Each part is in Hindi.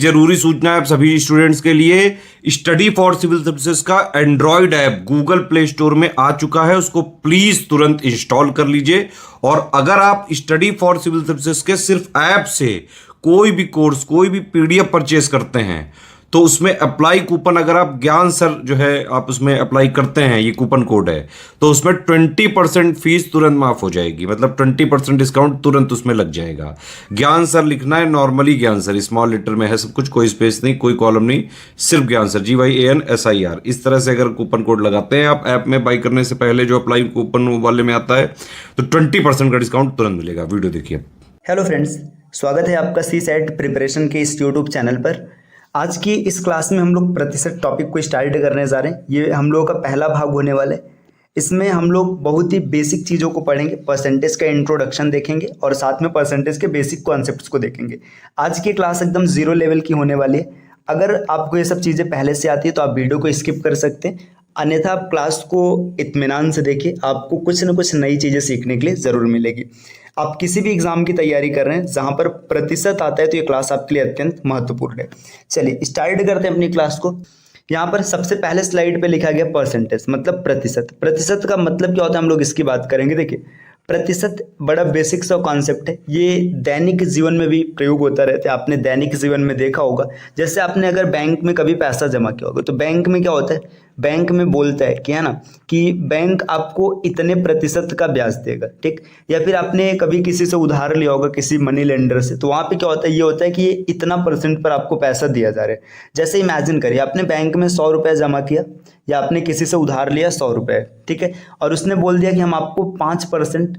जरूरी सूचना है आप सभी स्टूडेंट्स के लिए। स्टडी फॉर सिविल सर्विसेज का Android app Google play store में आ चुका है, उसको प्लीज तुरंत इंस्टॉल कर लीजिए। और अगर आप स्टडी फॉर सिविल सर्विसेज के सिर्फ ऐप से कोई भी कोर्स, कोई भी पीडीएफ परचेस करते हैं तो उसमें अप्लाई कूपन, अगर आप ज्ञान सर जो है आप उसमें अप्लाई करते हैं, ये कूपन कोड है, तो उसमें 20% फीस तुरंत माफ हो जाएगी। मतलब 20% डिस्काउंट तुरंत उसमें लग जाएगा। ज्ञान सर लिखना है, नॉर्मली ज्ञान सर स्मॉल लेटर में है सब कुछ, कोई स्पेस नहीं, कोई कॉलम नहीं, सिर्फ ज्ञान सर GYANSIR। इस तरह से अगर कूपन कोड लगाते हैं आप ऐप में बाई करने से पहले, जो अप्लाई कूपन वाले में आता है, तो 20% का डिस्काउंट तुरंत मिलेगा। वीडियो देखिए। हेलो फ्रेंड्स, स्वागत है आपका CSAT प्रिपरेशन के इस यूट्यूब चैनल पर। आज की इस क्लास में हम लोग प्रतिशत टॉपिक को स्टार्ट करने जा रहे हैं। ये हम लोगों का पहला भाग होने वाला है। इसमें हम लोग बहुत ही बेसिक चीज़ों को पढ़ेंगे, परसेंटेज का इंट्रोडक्शन देखेंगे और साथ में परसेंटेज के बेसिक कॉन्सेप्ट्स को देखेंगे। आज की क्लास एकदम जीरो लेवल की होने वाली है। अगर आपको ये सब चीज़ें पहले से आती है तो आप वीडियो को स्किप कर सकते हैं, अन्यथा आप क्लास को इत्मीनान से देखिए, आपको कुछ न कुछ नई चीज़ें सीखने के लिए ज़रूर मिलेगी। आप किसी भी एग्जाम की तैयारी कर रहे हैं जहां पर प्रतिशत आता है तो ये क्लास आपके लिए अत्यंत महत्वपूर्ण है। चलिए स्टार्ट करते हैं अपनी क्लास को। यहाँ पर सबसे पहले स्लाइड पे लिखा गया परसेंटेज, मतलब प्रतिशत। प्रतिशत का मतलब क्या होता है हम लोग इसकी बात करेंगे। देखिए, प्रतिशत बड़ा बेसिक सा कॉन्सेप्ट है। ये दैनिक जीवन में भी प्रयोग होता रहता है। आपने दैनिक जीवन में देखा होगा, जैसे आपने अगर बैंक में कभी पैसा जमा किया होगा तो बैंक में क्या होता है, बैंक में बोलता है कि है ना कि बैंक आपको इतने प्रतिशत का ब्याज देगा, ठीक। या फिर आपने कभी किसी से उधार लिया होगा, किसी मनी लेंडर से, तो वहाँ पे क्या होता है, ये होता है कि ये इतना % पर आपको पैसा दिया जा रहा है। जैसे इमेजिन करिए आपने बैंक में 100 रुपये जमा किया या आपने किसी से उधार लिया 100 रुपये, ठीक है, और उसने बोल दिया कि हम आपको 5%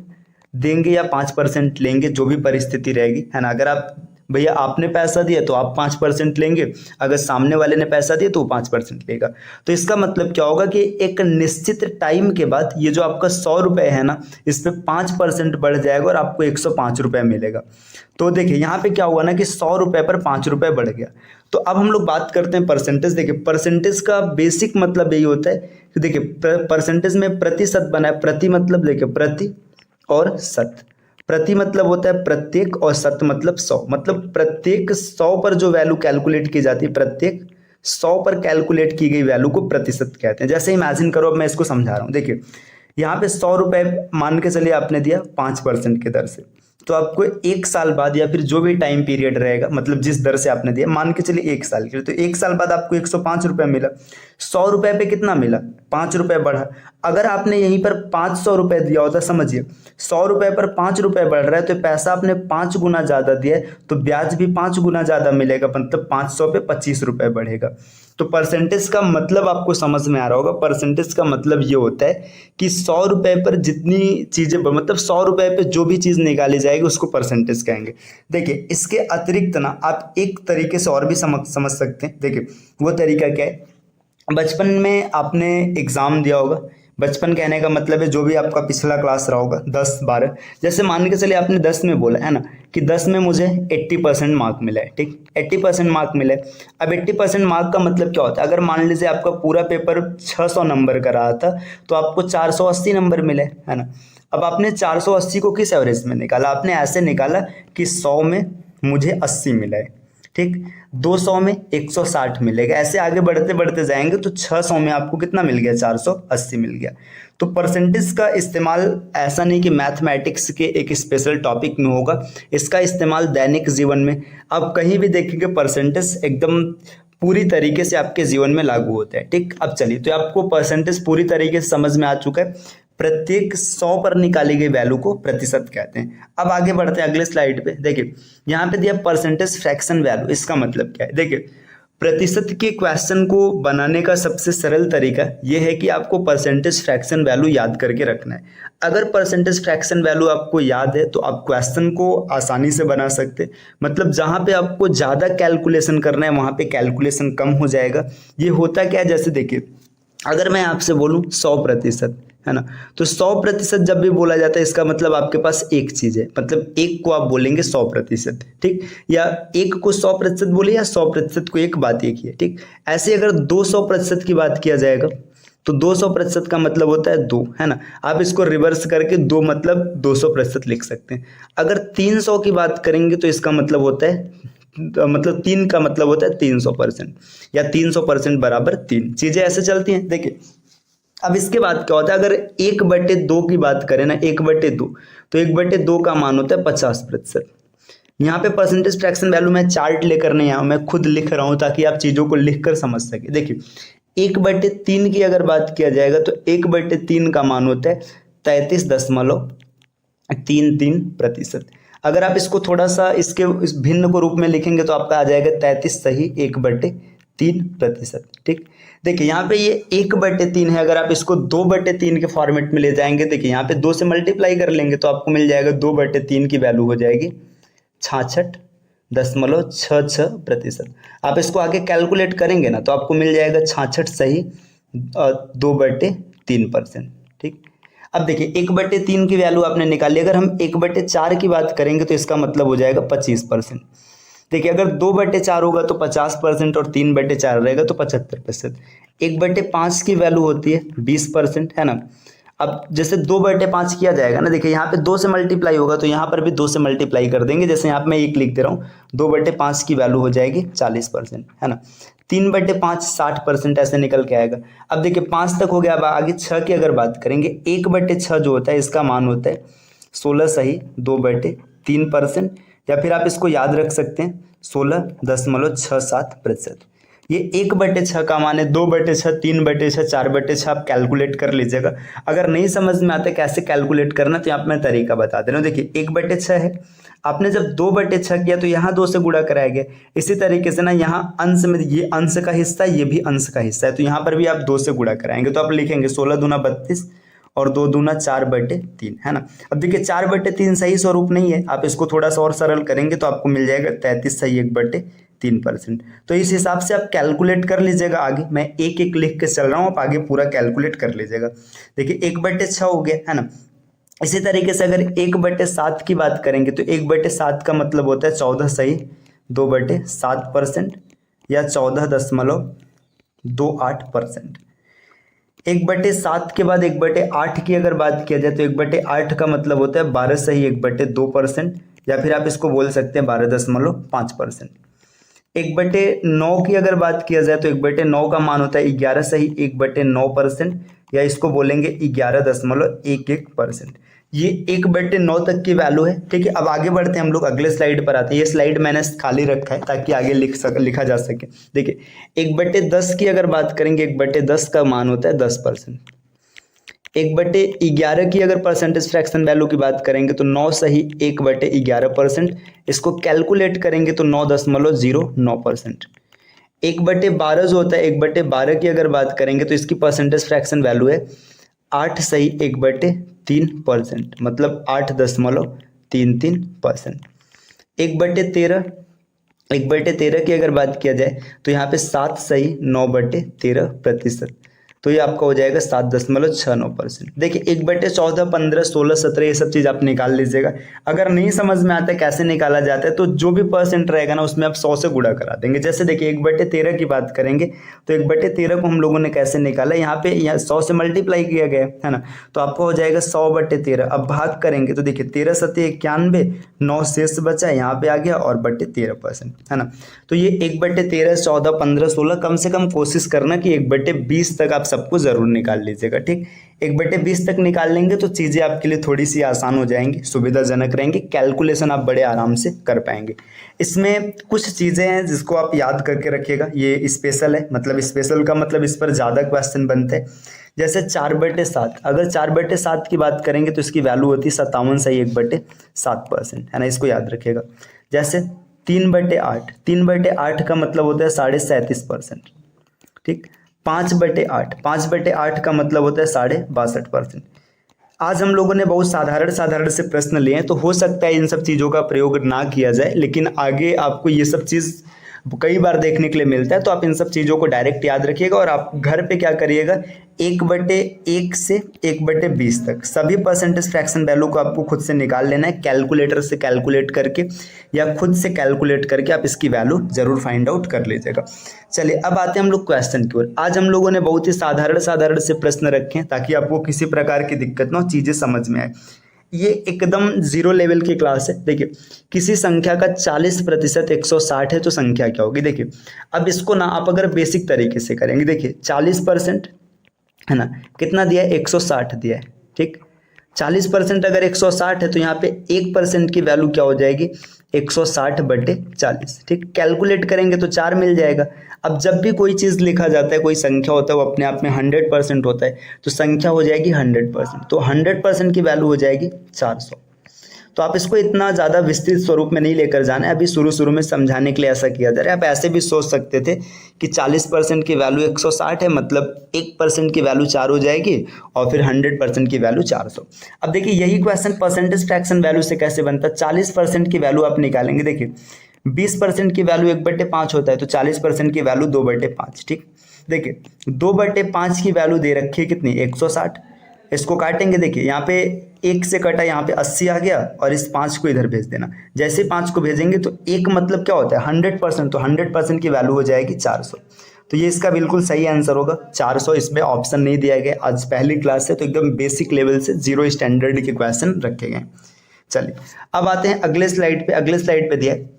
देंगे या 5% लेंगे, जो भी परिस्थिति रहेगी, है ना। अगर आप भैया आपने पैसा दिया तो आप 5% लेंगे, अगर सामने वाले ने पैसा दिया तो वो 5% लेगा। तो इसका मतलब क्या होगा कि एक निश्चित टाइम के बाद ये जो आपका 100 रुपये है ना, इस पर 5% बढ़ जाएगा और आपको 105 रुपये मिलेगा। तो देखिए यहाँ पे क्या हुआ ना कि 100 रुपये पर 5 रुपये बढ़ गया। तो अब हम लोग बात करते हैं परसेंटेज। देखिए, परसेंटेज का बेसिक मतलब यही होता है कि देखिए परसेंटेज में प्रतिशत बना है। प्रति मतलब देखिए प्रति और शत। प्रति मतलब होता है प्रत्येक और शत मतलब 100। मतलब प्रत्येक 100 पर जो वैल्यू कैलकुलेट की जाती है, प्रत्येक 100 पर कैलकुलेट की गई वैल्यू को प्रतिशत कहते हैं। जैसे इमेजिन करो, अब मैं इसको समझा रहा हूँ। देखिए यहाँ पे 100 रुपये मान के चलिए आपने दिया 5% के दर से, तो आपको 1 साल बाद या फिर जो भी टाइम पीरियड रहेगा, मतलब जिस दर से आपने दिया, मान के चलिए 1 साल के लिए, तो 1 साल बाद आपको 105 रुपये मिला। 100 रुपये पे कितना मिला, 5 रुपये बढ़ा। अगर आपने यहीं पर 500 रुपये दिया होता, समझिए 100 रुपये पर 5 रुपये बढ़ रहा है, तो पैसा आपने 5 गुना ज़्यादा दिया है तो ब्याज भी 5 गुना ज़्यादा मिलेगा, मतलब 500 पे 25 रुपये बढ़ेगा। तो परसेंटेज का मतलब आपको समझ में आ रहा होगा। परसेंटेज का मतलब ये होता है कि 100 रुपये पर जितनी चीज़ें, मतलब 100 रुपये पे जो भी चीज़ निकाली जाएगी उसको परसेंटेज कहेंगे। देखिए इसके अतिरिक्त ना आप एक तरीके से और भी समझ सकते हैं। देखिए वो तरीका क्या है, बचपन में आपने एग्ज़ाम दिया होगा। बचपन कहने का मतलब है जो भी आपका पिछला क्लास रहा होगा, 10 12। जैसे मान के चलिए आपने 10 में बोला है ना कि 10 में मुझे 80% मार्क मिला है, ठीक, 80% मार्क मिला है। अब 80% मार्क का मतलब क्या होता है, अगर मान लीजिए आपका पूरा पेपर 600 नंबर का रहा था तो आपको 480 नंबर मिले, है ना। अब आपने 480 को किस एवरेज में निकाला, आपने ऐसे निकाला कि 100 में मुझे 80 मिला है, ठीक, 200 में 160 मिलेगा। ऐसे आगे बढ़ते बढ़ते जाएंगे तो 600 में आपको कितना मिल गया, 480 मिल गया। तो परसेंटेज का इस्तेमाल ऐसा नहीं कि मैथमेटिक्स के एक स्पेशल टॉपिक में होगा, इसका इस्तेमाल दैनिक जीवन में आप कहीं भी देखेंगे परसेंटेज एकदम पूरी तरीके से आपके जीवन में लागू होता है, ठीक। अब चलिए, तो आपको परसेंटेज पूरी तरीके से समझ में आ चुका है। प्रत्येक 100 पर निकाली गई वैल्यू को प्रतिशत कहते हैं। अब आगे बढ़ते हैं अगले स्लाइड पे। देखिए यहाँ पे दिया परसेंटेज फ्रैक्शन वैल्यू। इसका मतलब क्या है, देखिए प्रतिशत के क्वेश्चन को बनाने का सबसे सरल तरीका यह है कि आपको परसेंटेज फ्रैक्शन वैल्यू याद करके रखना है। अगर परसेंटेज फ्रैक्शन वैल्यू आपको याद है तो आप क्वेश्चन को आसानी से बना सकते हैं। मतलब जहाँ पे आपको ज़्यादा कैलकुलेशन करना है वहाँ पे कैलकुलेशन कम हो जाएगा। ये होता क्या है, जैसे देखिए अगर मैं आपसे बोलूँ 100%, है ना, तो 100% जब भी बोला जाता है इसका मतलब आपके पास एक चीज़ है, मतलब एक को आप बोलेंगे 100%, ठीक, या एक को 100% बोले या 100% को एक, बात एक ही है, ठीक। ऐसे अगर 200% की बात किया जाएगा तो 200% का मतलब होता है 2, है ना। आप इसको रिवर्स करके 2 मतलब 200% लिख सकते हैं। अगर 300 की बात करेंगे तो इसका मतलब होता है मतलब 3 का मतलब होता है 300% या 300% बराबर 3। चीज़ें ऐसे चलती हैं। देखिए अब इसके बाद क्या होता है, अगर 1/2 की बात करें ना, 1/2 तो 1/2 का मान होता है 50%। यहाँ पे परसेंटेज फ्रैक्शन वैल्यू मैं चार्ट लेकर नहीं आया, मैं खुद लिख रहा हूँ ताकि आप चीज़ों को लिख कर समझ सके। देखिए 1/3 की अगर बात किया जाएगा तो 1/3 का मान होता है 33.33%। अगर आप इसको थोड़ा सा इसके इस भिन्न को रूप में लिखेंगे तो आपका आ जाएगा 33 सही 1/3%। ठीक, देखिए यहाँ पे ये 1/3 है, अगर आप इसको 2/3 के फॉर्मेट में ले जाएंगे, देखिए यहाँ पे 2 से मल्टीप्लाई कर लेंगे तो आपको मिल जाएगा 2/3 की वैल्यू हो जाएगी 66.66%। आप इसको आगे कैलकुलेट करेंगे ना तो आपको मिल जाएगा 66 सही 2/3%। ठीक, अब देखिए 1/3 की वैल्यू आपने निकाली, अगर हम 1/4 की बात करेंगे तो इसका मतलब हो जाएगा 25%। देखिए अगर 2/4 होगा तो 50% और 3/4 रहेगा तो 75%। 1/5 की वैल्यू होती है 20%, है ना। अब जैसे 2/5 किया जाएगा ना, देखिए यहाँ पे 2 से मल्टीप्लाई होगा तो यहाँ पर भी 2 से मल्टीप्लाई कर देंगे। जैसे यहाँ पे मैं 1 लिख दे रहा हूँ, 2/5 की वैल्यू हो जाएगी 40%, है ना। 3/5 60% ऐसे निकल के आएगा। अब देखिए 5 तक हो गया, अब आगे 6 की अगर बात करेंगे, 1/6 जो होता है इसका मान होता है 16 सही 2/3%, या फिर आप इसको याद रख सकते हैं 16.67%। ये 1/6 का मान है, 2/6, 3/6, 4/6 आप कैलकुलेट कर लीजिएगा। अगर नहीं समझ में आता कैसे कैलकुलेट करना तो यहाँ पे मैं तरीका बता दे रहा हूँ। देखिए 1/6 है, आपने जब 2/6 किया तो यहाँ 2 से गुणा कराया गया। इसी तरीके से ना यहाँ अंश में ये अंश का हिस्सा है, ये भी अंश का हिस्सा है, तो यहाँ पर भी आप 2 से गुणा कराएंगे तो आप लिखेंगे 16 दूना 32 और 2 दूना 4/3, है ना। अब देखिए 4/3 सही स्वरूप नहीं है, आप इसको थोड़ा सा और सरल करेंगे तो आपको मिल जाएगा 33 सही 1/3%। तो इस हिसाब से आप कैलकुलेट कर लीजिएगा। आगे मैं एक एक लिख के चल रहा हूँ, आप आगे पूरा कैलकुलेट कर लीजिएगा। देखिए 1/6 हो गया, है ना। इसी तरीके से अगर 1/7 की बात करेंगे तो 1/7 का मतलब होता है 14 सही 2/7% या 14.28%। 1/7 के बाद 1/8 की अगर बात किया जाए तो 1/8 का मतलब होता है 12 सही 1/2%, या फिर आप इसको बोल सकते हैं 12.5%। 1/9 की अगर बात किया जाए तो 1/9 का मान होता है 11 सही 1/9%, या इसको बोलेंगे 11.11%। ये 1/9 तक की वैल्यू है। ठीक है, अब आगे बढ़ते हैं हम लोग, अगले स्लाइड पर आते हैं। ये स्लाइड मैंने खाली रखा है ताकि आगे लिखा जा सके। देखिए 1/10 की अगर बात करेंगे, 1/10 का मान होता है 10%। 1/11 की अगर परसेंटेज फ्रैक्शन वैल्यू की बात करेंगे तो 9 सही 1/11%। इसको कैलकुलेट करेंगे तो 9.09%। 1/12 जो होता है, 1/12 की अगर बात करेंगे तो इसकी परसेंटेज फ्रैक्शन वैल्यू है 8 सही 1/3%, मतलब 8.33%। 1/13 की अगर बात किया जाए तो यहाँ पे 7 सही 9/13%, तो ये आपका हो जाएगा 7.69%। देखिए 1/14, 15, 16, 17 ये सब चीज़ आप निकाल लीजिएगा। अगर नहीं समझ में आता है कैसे निकाला जाता है तो जो भी परसेंट रहेगा ना उसमें आप 100 से गुणा करा देंगे। जैसे देखिए 1/13 की बात करेंगे तो 1/13 को हम लोगों ने कैसे निकाला, यहाँ पे 100 से मल्टीप्लाई किया गया है ना, तो आपको हो जाएगा 100/13। अब भाग करेंगे तो देखिए 13 सत्ते 91, 9 शेष बचा यहाँ पे आ गया और 13%, है ना। तो ये 1/13, 14, 15, 16 कम से कम कोशिश करना कि 1/20 तक आप सबको जरूर निकाल लीजिएगा। ठीक, 1/20 तक निकाल लेंगे तो चीज़ें आपके लिए थोड़ी सी आसान हो जाएंगी, सुविधाजनक रहेंगी, कैलकुलेशन आप बड़े आराम से कर पाएंगे। इसमें कुछ चीज़ें हैं जिसको आप याद करके रखिएगा। ये स्पेशल है, मतलब स्पेशल का मतलब इस पर ज़्यादा क्वेश्चन बनते हैं। जैसे 4/7, अगर 4/7 की बात करेंगे तो इसकी वैल्यू होती है 57 सही 1/7%, है ना, इसको याद रखिएगा। जैसे 3/8, 3/8 का मतलब होता है 37.5%। ठीक, 5/8 का मतलब होता है 62.5%। आज हम लोगों ने बहुत साधारण से प्रश्न लिए हैं, तो हो सकता है इन सब चीज़ों का प्रयोग ना किया जाए, लेकिन आगे आपको ये सब चीज़ कई बार देखने के लिए मिलता है, तो आप इन सब चीज़ों को डायरेक्ट याद रखिएगा। और आप घर पे क्या करिएगा, 1/1 से 1/20 तक सभी परसेंटेज फ्रैक्शन वैल्यू को आपको खुद से निकाल लेना है, कैलकुलेटर से कैलकुलेट करके या खुद से कैलकुलेट करके आप इसकी वैल्यू जरूर फाइंड आउट कर लीजिएगा। चलिए अब आते हैं हम लोग क्वेश्चन की ओर। आज हम लोगों ने बहुत ही साधारण से प्रश्न रखे हैं ताकि आपको किसी प्रकार की दिक्कत ना हो, चीज़ें समझ में आए। ये एकदम जीरो लेवल की क्लास है। देखिए किसी संख्या का 40% 160 है तो संख्या क्या होगी। देखिए अब इसको ना आप अगर बेसिक तरीके से करेंगे, देखिए 40% है ना, कितना दिया है 160 दिया है, ठीक। 40% अगर 160 है तो यहाँ पे 1% की वैल्यू क्या हो जाएगी 160/40, ठीक। कैलकुलेट करेंगे तो 4 मिल जाएगा। अब जब भी कोई चीज़ लिखा जाता है, कोई संख्या होता है, वो अपने आप में 100% होता है, तो संख्या हो जाएगी 100%, तो 100% की वैल्यू हो जाएगी 400। तो आप इसको इतना ज़्यादा विस्तृत स्वरूप में नहीं लेकर जाना है, अभी शुरू शुरू में समझाने के लिए ऐसा किया जा रहा है। आप ऐसे भी सोच सकते थे कि 40% की वैल्यू 160 है, मतलब 1% की वैल्यू 4 हो जाएगी और फिर 100% की वैल्यू 400। अब देखिए यही क्वेश्चन परसेंटेज फ्रैक्शन वैल्यू से कैसे बनता है। 40% की वैल्यू आप निकालेंगे, देखिए 20% की वैल्यू 1/5 होता है, तो 40% की वैल्यू 2/5, ठीक। देखिए 2/5 की वैल्यू दे रखी है कितनी 160। इसको काटेंगे, देखिए यहाँ पे 1 से कटा, यहाँ पे 80 आ गया और इस 5 को इधर भेज देना। जैसे 5 को भेजेंगे तो 1 मतलब क्या होता है 100%, तो 100% की वैल्यू हो जाएगी 400। तो ये इसका बिल्कुल सही आंसर होगा 400। इसमें ऑप्शन नहीं दिया गया, आज पहली क्लास है तो एकदम बेसिक लेवल से जीरो स्टैंडर्ड के क्वेश्चन रखे गए। चलिए अब आते हैं अगले स्लाइड पे। अगले स्लाइड पे दिया है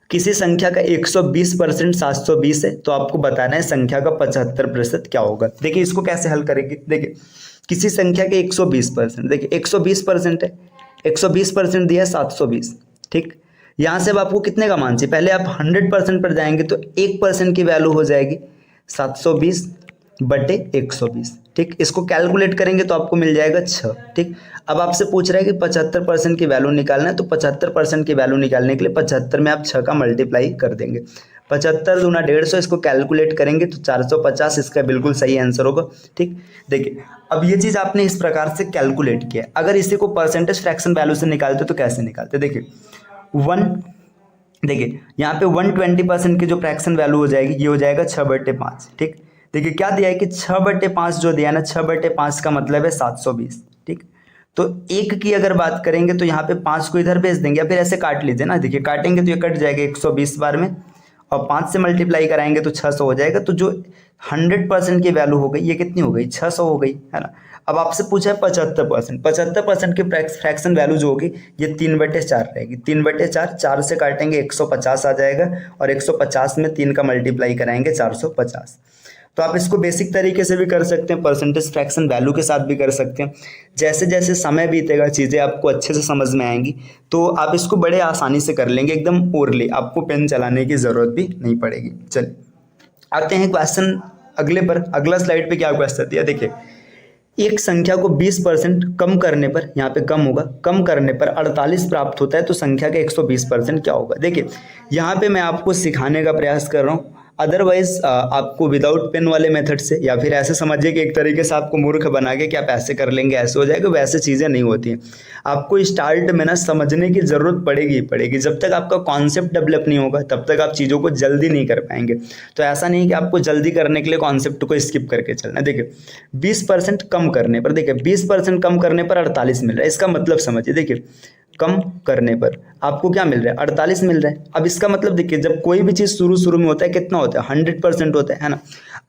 किसी संख्या का 120% 720 है, तो आपको बताना है संख्या का 75% क्या होगा। देखिए इसको कैसे हल करेंगे। देखिए किसी संख्या के 120%, देखिए 120% है, 120% दिया 720, ठीक। यहाँ से अब आपको कितने का मान चाहिए, पहले आप 100% पर जाएंगे तो 1% की वैल्यू हो जाएगी 720/120, ठीक। इसको कैलकुलेट करेंगे तो आपको मिल जाएगा 6, ठीक। अब आपसे पूछ रहा है कि 75% की वैल्यू निकालना है, तो 75% की वैल्यू निकालने के लिए 75 में आप 6 का मल्टीप्लाई कर देंगे। 75 दूना 150, इसको कैलकुलेट करेंगे तो 450 इसका बिल्कुल सही आंसर होगा, ठीक। देखिए अब ये चीज़ आपने इस प्रकार से कैलकुलेट किया। अगर इसी को परसेंटेज फ्रैक्शन वैल्यू से निकालते तो कैसे निकालते। देखिए देखिए यहाँ पे 120% की जो फ्रैक्शन वैल्यू हो जाएगी ये हो जाएगा 6/5, ठीक। देखिए क्या दिया है कि 6/5 जो दिया है ना, 6/5 का मतलब है 720, ठीक। तो 1 की अगर बात करेंगे तो यहाँ पे 5 को इधर भेज देंगे या फिर ऐसे काट लीजिए ना। देखिए काटेंगे तो ये कट जाएगा 120 बार में, और 5 से मल्टीप्लाई कराएंगे तो 600 हो जाएगा। तो जो 100% की वैल्यू हो गई ये कितनी हो गई 600 हो गई, है ना। अब आपसे पूछा है 75% की फ्रैक्शन वैल्यू जो होगी ये 3/4 रहेगी। 3/4, 4 से काटेंगे 150 आ जाएगा, और 150 में 3 का मल्टीप्लाई कराएंगे 450। तो आप इसको बेसिक तरीके से भी कर सकते हैं, परसेंटेज फ्रैक्शन वैल्यू के साथ भी कर सकते हैं। जैसे जैसे समय बीतेगा चीज़ें आपको अच्छे से समझ में आएंगी, तो आप इसको बड़े आसानी से कर लेंगे एकदम ओरली, आपको पेन चलाने की ज़रूरत भी नहीं पड़ेगी। चलिए आते हैं क्वेश्चन अगले पर। अगला स्लाइड पे क्या क्वेश्चन दिया, देखिए एक संख्या को 20% कम करने पर, यहाँ पे कम होगा, कम करने पर 48 प्राप्त होता है, तो संख्या का 120% क्या होगा। देखिए यहाँ पे मैं आपको सिखाने का प्रयास कर रहा हूँ, अदरवाइज आपको विदाउट पेन वाले मेथड से, या फिर ऐसे समझिए कि एक तरीके से आपको मूर्ख बना के कि आप ऐसे कर लेंगे ऐसे हो जाएगा, वैसे चीज़ें नहीं होती हैं। आपको स्टार्ट में ना समझने की ज़रूरत पड़ेगी ही पड़ेगी। जब तक आपका कॉन्सेप्ट डेवलप नहीं होगा तब तक आप चीज़ों को जल्दी नहीं कर पाएंगे। तो ऐसा नहीं कि आपको जल्दी करने के लिए कॉन्सेप्ट को स्किप करके चलना है। देखिए 20% कम करने पर, देखिए 20% कम करने पर 48 मिल रहा है, इसका मतलब समझिए। देखिए कम करने पर आपको क्या मिल रहा है 48 मिल रहा है। अब इसका मतलब देखिए जब कोई भी चीज़ शुरू में होता है कितना होता है 100% होता है ना।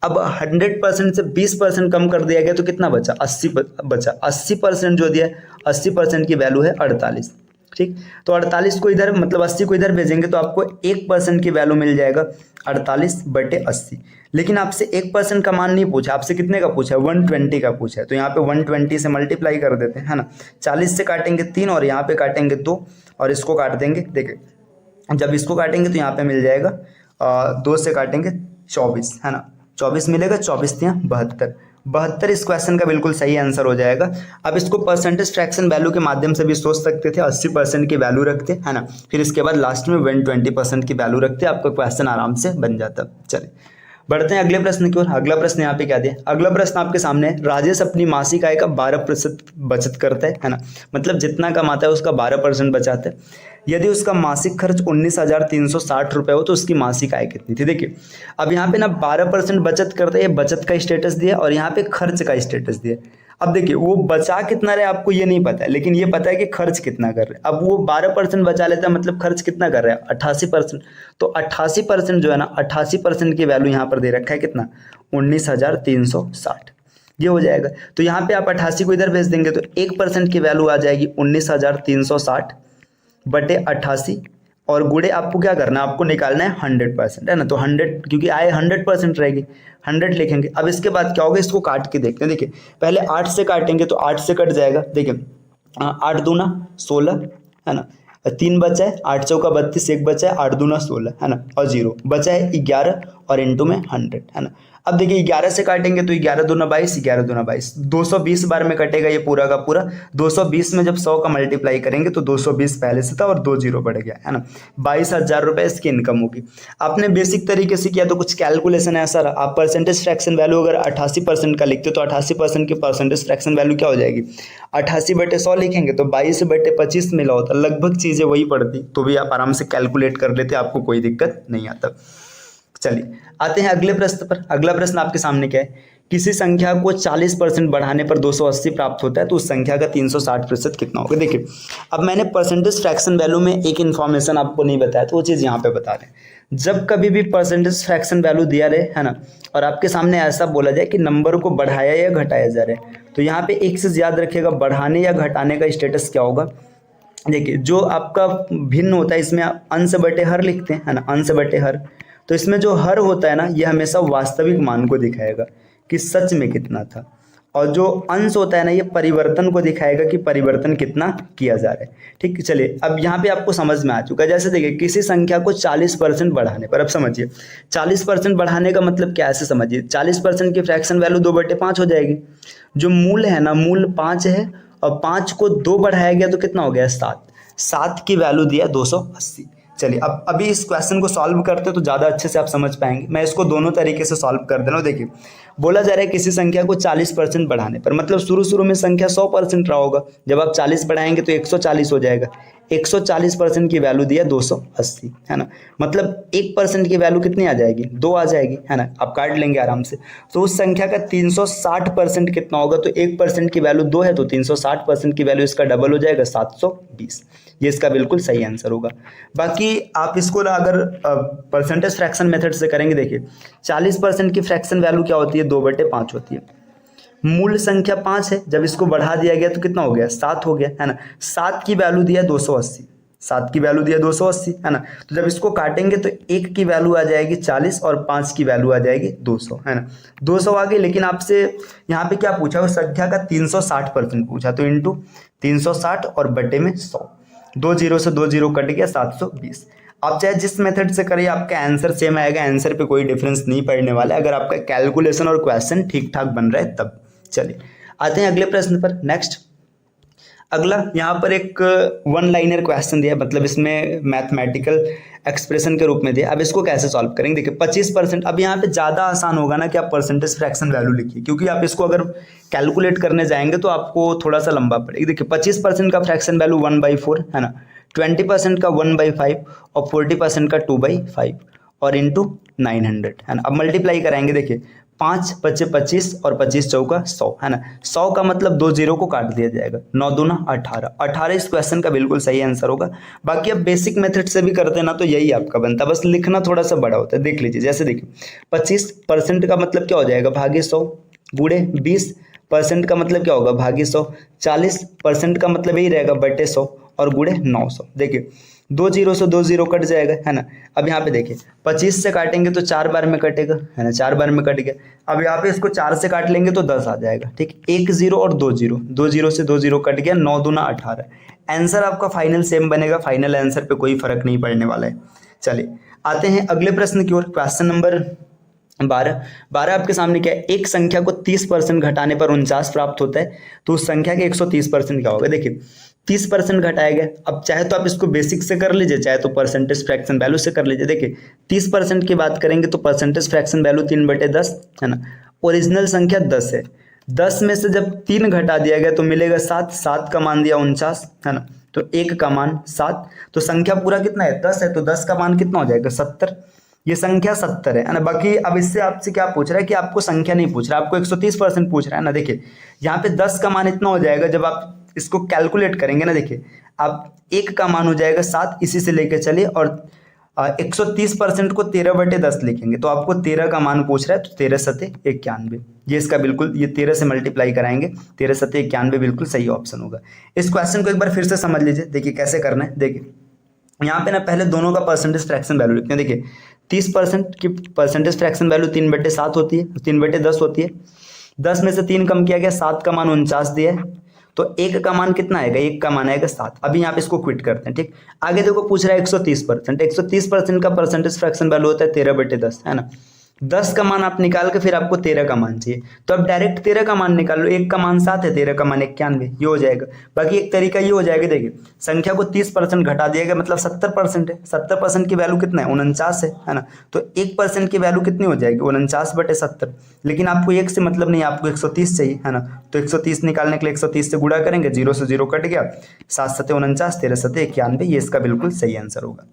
अब 100% से 20% कम कर दिया गया तो कितना बचा 80 बचा। 80% जो दिया है 80% की वैल्यू है 48, ठीक। तो 48 को इधर मतलब 80 को इधर भेजेंगे तो आपको 1% की वैल्यू मिल जाएगा 48/80। लेकिन आपसे 1% का मान नहीं पूछा, आपसे कितने का पूछा है 120 का पूछा है। तो यहाँ पे 120 से मल्टीप्लाई कर देते हैं, है ना। 40 से काटेंगे 3 और यहाँ पे काटेंगे 2 और इसको काट देंगे। देखिए जब इसको काटेंगे तो यहाँ पे मिल जाएगा 2 से काटेंगे 24, है ना। 24 मिलेगा, 24 यहाँ 72 इस क्वेश्चन का बिल्कुल सही आंसर हो जाएगा। अब इसको परसेंटेज फ्रैक्शन वैल्यू के माध्यम से भी सोच सकते थे, 80% की वैल्यू रखते, है ना। फिर इसके बाद लास्ट में 120% की वैल्यू रखते, आपका क्वेश्चन आराम से बन जाता। चलिए बढ़ते हैं अगले प्रश्न की ओर। अगला प्रश्न यहाँ पे क्या दिया, अगला प्रश्न आपके सामने है। राजेश अपनी मासिक आय का 12% बचत करता है ना। मतलब जितना कमाता है उसका 12% बचाता है। यदि उसका मासिक खर्च 19,360 रुपये हो तो उसकी मासिक आय कितनी थी। देखिए अब यहाँ पे ना 12% बचत करता है, ये बचत का स्टेटस दिया और यहाँ पे खर्च का स्टेटस दिया। अब देखिए वो बचा कितना रहे आपको ये नहीं पता है, लेकिन ये पता है कि खर्च कितना कर रहे हैं। अब वो 12% बचा लेता है, मतलब खर्च कितना कर रहा है 88%। तो 88% जो है ना, 88% की वैल्यू यहाँ पर दे रखा है कितना 19,360। ये हो जाएगा। तो यहाँ पे आप 88 को इधर भेज देंगे तो 1% की वैल्यू आ जाएगी 19,360 बटे 88 और गुणे आपको क्या करना है, आपको निकालना है 100%, है ना। तो 100 क्योंकि आए 100% रहेगी, 100 लिखेंगे। अब इसके बाद क्या होगा, इसको काट के देखते हैं। देखिए पहले 8 से काटेंगे तो 8 से कट जाएगा। देखिए 8 दूना 16, है ना। 3 बचा है, 8 चौका 32, 1 बचा है, 8 दूना 16, है ना। और 0 बचा है 11 और इंटू में 100, है ना। अब देखिए 11 से काटेंगे तो 11 दूना 22, 11 दूना 22, 220 बार में कटेगा ये पूरा का पूरा। 220 में जब 100 का मल्टीप्लाई करेंगे तो 220 पहले से था और 2 जीरो बढ़ गया, है ना। 22,000 रुपये इसकी इनकम होगी। आपने बेसिक तरीके से किया तो कुछ कैलकुलेशन ऐसा रहा, आप परसेंटेज फ्रैक्शन वैल्यू अगर 88% का लिखते तो 88% की परसेंटेज फ्रैक्शन वैल्यू क्या हो जाएगी, 88 बटे 100 लिखेंगे तो 22 बटे 25 मिला होता, लगभग चीज़ें वही पड़ती, तो भी आप आराम से कैलकुलेट कर लेते, आपको कोई दिक्कत नहीं आता। चलिए आते हैं अगले प्रश्न पर। अगला प्रश्न आपके सामने क्या है, किसी संख्या को 40% बढ़ाने पर 280 प्राप्त होता है तो उस संख्या का 360% कितना होगा। देखिए अब मैंने परसेंटेज फ्रैक्शन वैल्यू में एक इन्फॉर्मेशन आपको नहीं बताया तो वो चीज़ यहाँ पे बता रहे हैं। जब कभी भी परसेंटेज फ्रैक्शन वैल्यू दिया रहे, है ना, और आपके सामने ऐसा बोला जाए कि नंबर को बढ़ाया या घटाया जा रहा है, तो यहाँ पे एक चीज़ याद रखिएगा, बढ़ाने या घटाने का स्टेटस क्या होगा। देखिए जो आपका भिन्न होता है इसमें आप अंश बटे हर लिखते हैं, है ना, अंश बटे हर। तो इसमें जो हर होता है ना, ये हमेशा वास्तविक मान को दिखाएगा कि सच में कितना था, और जो अंश होता है ना, ये परिवर्तन को दिखाएगा कि परिवर्तन कितना किया जा रहा है। ठीक, चलिए अब यहाँ पे आपको समझ में आ चुका है। जैसे देखिए किसी संख्या को 40% बढ़ाने पर, अब समझिए 40% बढ़ाने का मतलब क्या है, ऐसे समझिए 40% की फ्रैक्शन वैल्यू 2/5 हो जाएगी। जो मूल है ना, मूल 5 है और 5 को 2 बढ़ाया गया तो कितना हो गया, 7। 7 की वैल्यू दिया 280। चलिए अब अभी इस क्वेश्चन को सॉल्व करते तो ज़्यादा अच्छे से आप समझ पाएंगे। मैं इसको दोनों तरीके से सॉल्व कर दे रहा हूँ। देखिए बोला जा रहा है किसी संख्या को 40% बढ़ाने पर, मतलब शुरू में संख्या 100% रहा होगा, जब आप 40 बढ़ाएंगे तो 140 हो जाएगा। 140% की वैल्यू दिया 280, है ना, मतलब 1% की वैल्यू कितनी आ जाएगी, 2 आ जाएगी, है ना। आप काट लेंगे आराम से। तो उस संख्या का 360% कितना होगा, तो 1% की वैल्यू 2 है तो 360% की वैल्यू इसका डबल हो जाएगा 720। ये इसका बिल्कुल सही आंसर होगा। बाकी आप इसको अगर परसेंटेज फ्रैक्शन मेथड से करेंगे, देखिए 40% की फ्रैक्शन वैल्यू क्या होती है, 2/5 होती है। मूल संख्या 5 है, जब इसको बढ़ा दिया गया तो कितना हो गया, 7 हो गया, है ना। 7 की वैल्यू दिया 280, 7 की वैल्यू दिया 280, है ना। तो जब इसको काटेंगे तो 1 की वैल्यू आ जाएगी 40 और 5 की वैल्यू आ जाएगी 200, है ना। 200 आ गई, लेकिन आपसे यहाँ पे क्या पूछा, उस संख्या का 360% पूछा, तो इंटू 360 और बटे में 100, 2 जीरो से 2 जीरो कट गया 720। आप चाहे जिस मेथड से करिए आपका आंसर सेम आएगा, आंसर पे कोई डिफरेंस नहीं पड़ने वाला है, अगर आपका कैलकुलेशन और क्वेश्चन ठीक ठाक बन रहा है तब। चलिए आते हैं अगले प्रश्न पर। नेक्स्ट अगला यहाँ पर एक 1 लाइनर क्वेश्चन दिया, मतलब इसमें मैथमेटिकल एक्सप्रेशन के रूप में दिया। अब इसको कैसे सॉल्व करेंगे, देखिए 25%। अब यहाँ पे ज़्यादा आसान होगा ना कि आप परसेंटेज फ्रैक्शन वैल्यू लिखिए, क्योंकि आप इसको अगर कैलकुलेट करने जाएंगे तो आपको थोड़ा सा लंबा पड़ेगा। देखिए 25% का फ्रैक्शन वैल्यू 1/4, है ना, 20% का 1/5 और 40% का 2/5 और इंटू 900, है ना। अब मल्टीप्लाई कराएंगे, देखिए 5 बचे 25 और 25 चौका 100, है ना। 100 का मतलब 2 जीरो को काट दिया जाएगा, 9 दूना 18। 18 इस क्वेश्चन का बिल्कुल सही आंसर होगा। बाकी अब बेसिक मेथड से भी करते हैं ना तो यही आपका बनता है, बस लिखना थोड़ा सा बड़ा होता है। देख लीजिए, जैसे देखिए 25% का मतलब क्या हो जाएगा, भागे 100 गुणे 20% का मतलब क्या होगा, भागे 100। 40% का मतलब यही रहेगा, बटे 100 और गुणे 900। देखिए 2 जीरो से 2 जीरो कट जाएगा, है ना। अब यहाँ पे देखिए 25 से काटेंगे तो 4 बार में कटेगा, है ना, 4 बार में कट गया। अब यहाँ पे इसको 4 से काट लेंगे तो 10 आ जाएगा, ठीक। 1 जीरो और 2 जीरो, 2 जीरो से 2 जीरो कट गया, 9 दूना 18। आंसर आपका फाइनल सेम बनेगा, फाइनल आंसर पे कोई फर्क नहीं पड़ने वाला है। चलिए आते हैं अगले प्रश्न की ओर। क्वेश्चन नंबर 12 आपके सामने क्या है, एक संख्या को 30% घटाने पर 49 प्राप्त होता है तो उस संख्या के 130% क्या होगा। देखिए 30% घटाया गया, अब चाहे तो आप इसको बेसिक से कर लीजिए, चाहे तो परसेंटेज फ्रैक्शन वैल्यू से कर लीजिए। देखिए 30% की बात करेंगे तो परसेंटेज फ्रैक्शन वैल्यू 3/10, है ना। ओरिजिनल संख्या 10 है, 10 में से जब 3 घटा दिया गया तो मिलेगा 7, 7 का मान दिया 49, है ना। तो 1 का मान 7, तो संख्या पूरा कितना है, 10 है, तो 10 का मान कितना हो जाएगा, 70। ये संख्या 70 है ना। बाकी अब इससे आपसे क्या पूछ रहा है कि आपको संख्या नहीं पूछ रहा है, आपको 130% पूछ रहा है ना। देखिए यहाँ पे 10 का मान इतना हो जाएगा, जब आप इसको कैलकुलेट करेंगे ना, देखिए आप 1 का मान हो जाएगा 7, इसी से लेके चलिए, और 130% को 13/10 लिखेंगे तो आपको 13 का मान पूछ रहा है, तो 13 सते 91, ये इसका बिल्कुल, ये 13 से मल्टीप्लाई कराएंगे, 13 सते 91 बिल्कुल सही ऑप्शन होगा। इस क्वेश्चन को एक बार फिर से समझ लीजिए, देखिए कैसे करना है। देखिए यहाँ पे ना पहले दोनों का परसेंटेज फ्रैक्शन वैल्यू लिखते हैं। देखिए 30% की परसेंटेज फ्रैक्शन वैल्यू 3/7 होती है, 3/10 होती है। 10 में से 3 कम किया गया, 7 का मान 49 दिया है, तो 1 का मान कितना आएगा, 1 का मान आएगा 7। अभी यहाँ पे इसको क्विट करते हैं, ठीक। आगे देखो पूछ रहा है 130%, 130% का परसेंटेज फ्रैक्शन वैल्यू होता है 13/10, है ना। 10 का मान आप निकाल के फिर आपको 13 का मान चाहिए, तो अब डायरेक्ट 13 का मान निकाल लो, 1 का मान 7 है, 13 का मान 91, ये हो जाएगा। बाकी एक तरीका ये हो जाएगा, देखिए संख्या को 30% घटा दिया गया, मतलब 70% है। 70% की वैल्यू कितना है, 49 है ना। तो 1% की वैल्यू कितनी हो जाएगी, 49/70। लेकिन आपको 1 से मतलब नहीं, आपको 130 चाहिए, है ना। तो 130 निकालने के लिए 130 से गुणा करेंगे, 0 से 0 कट गया, 7 सते 49, 13 सते 91, ये इसका बिल्कुल सही आंसर होगा।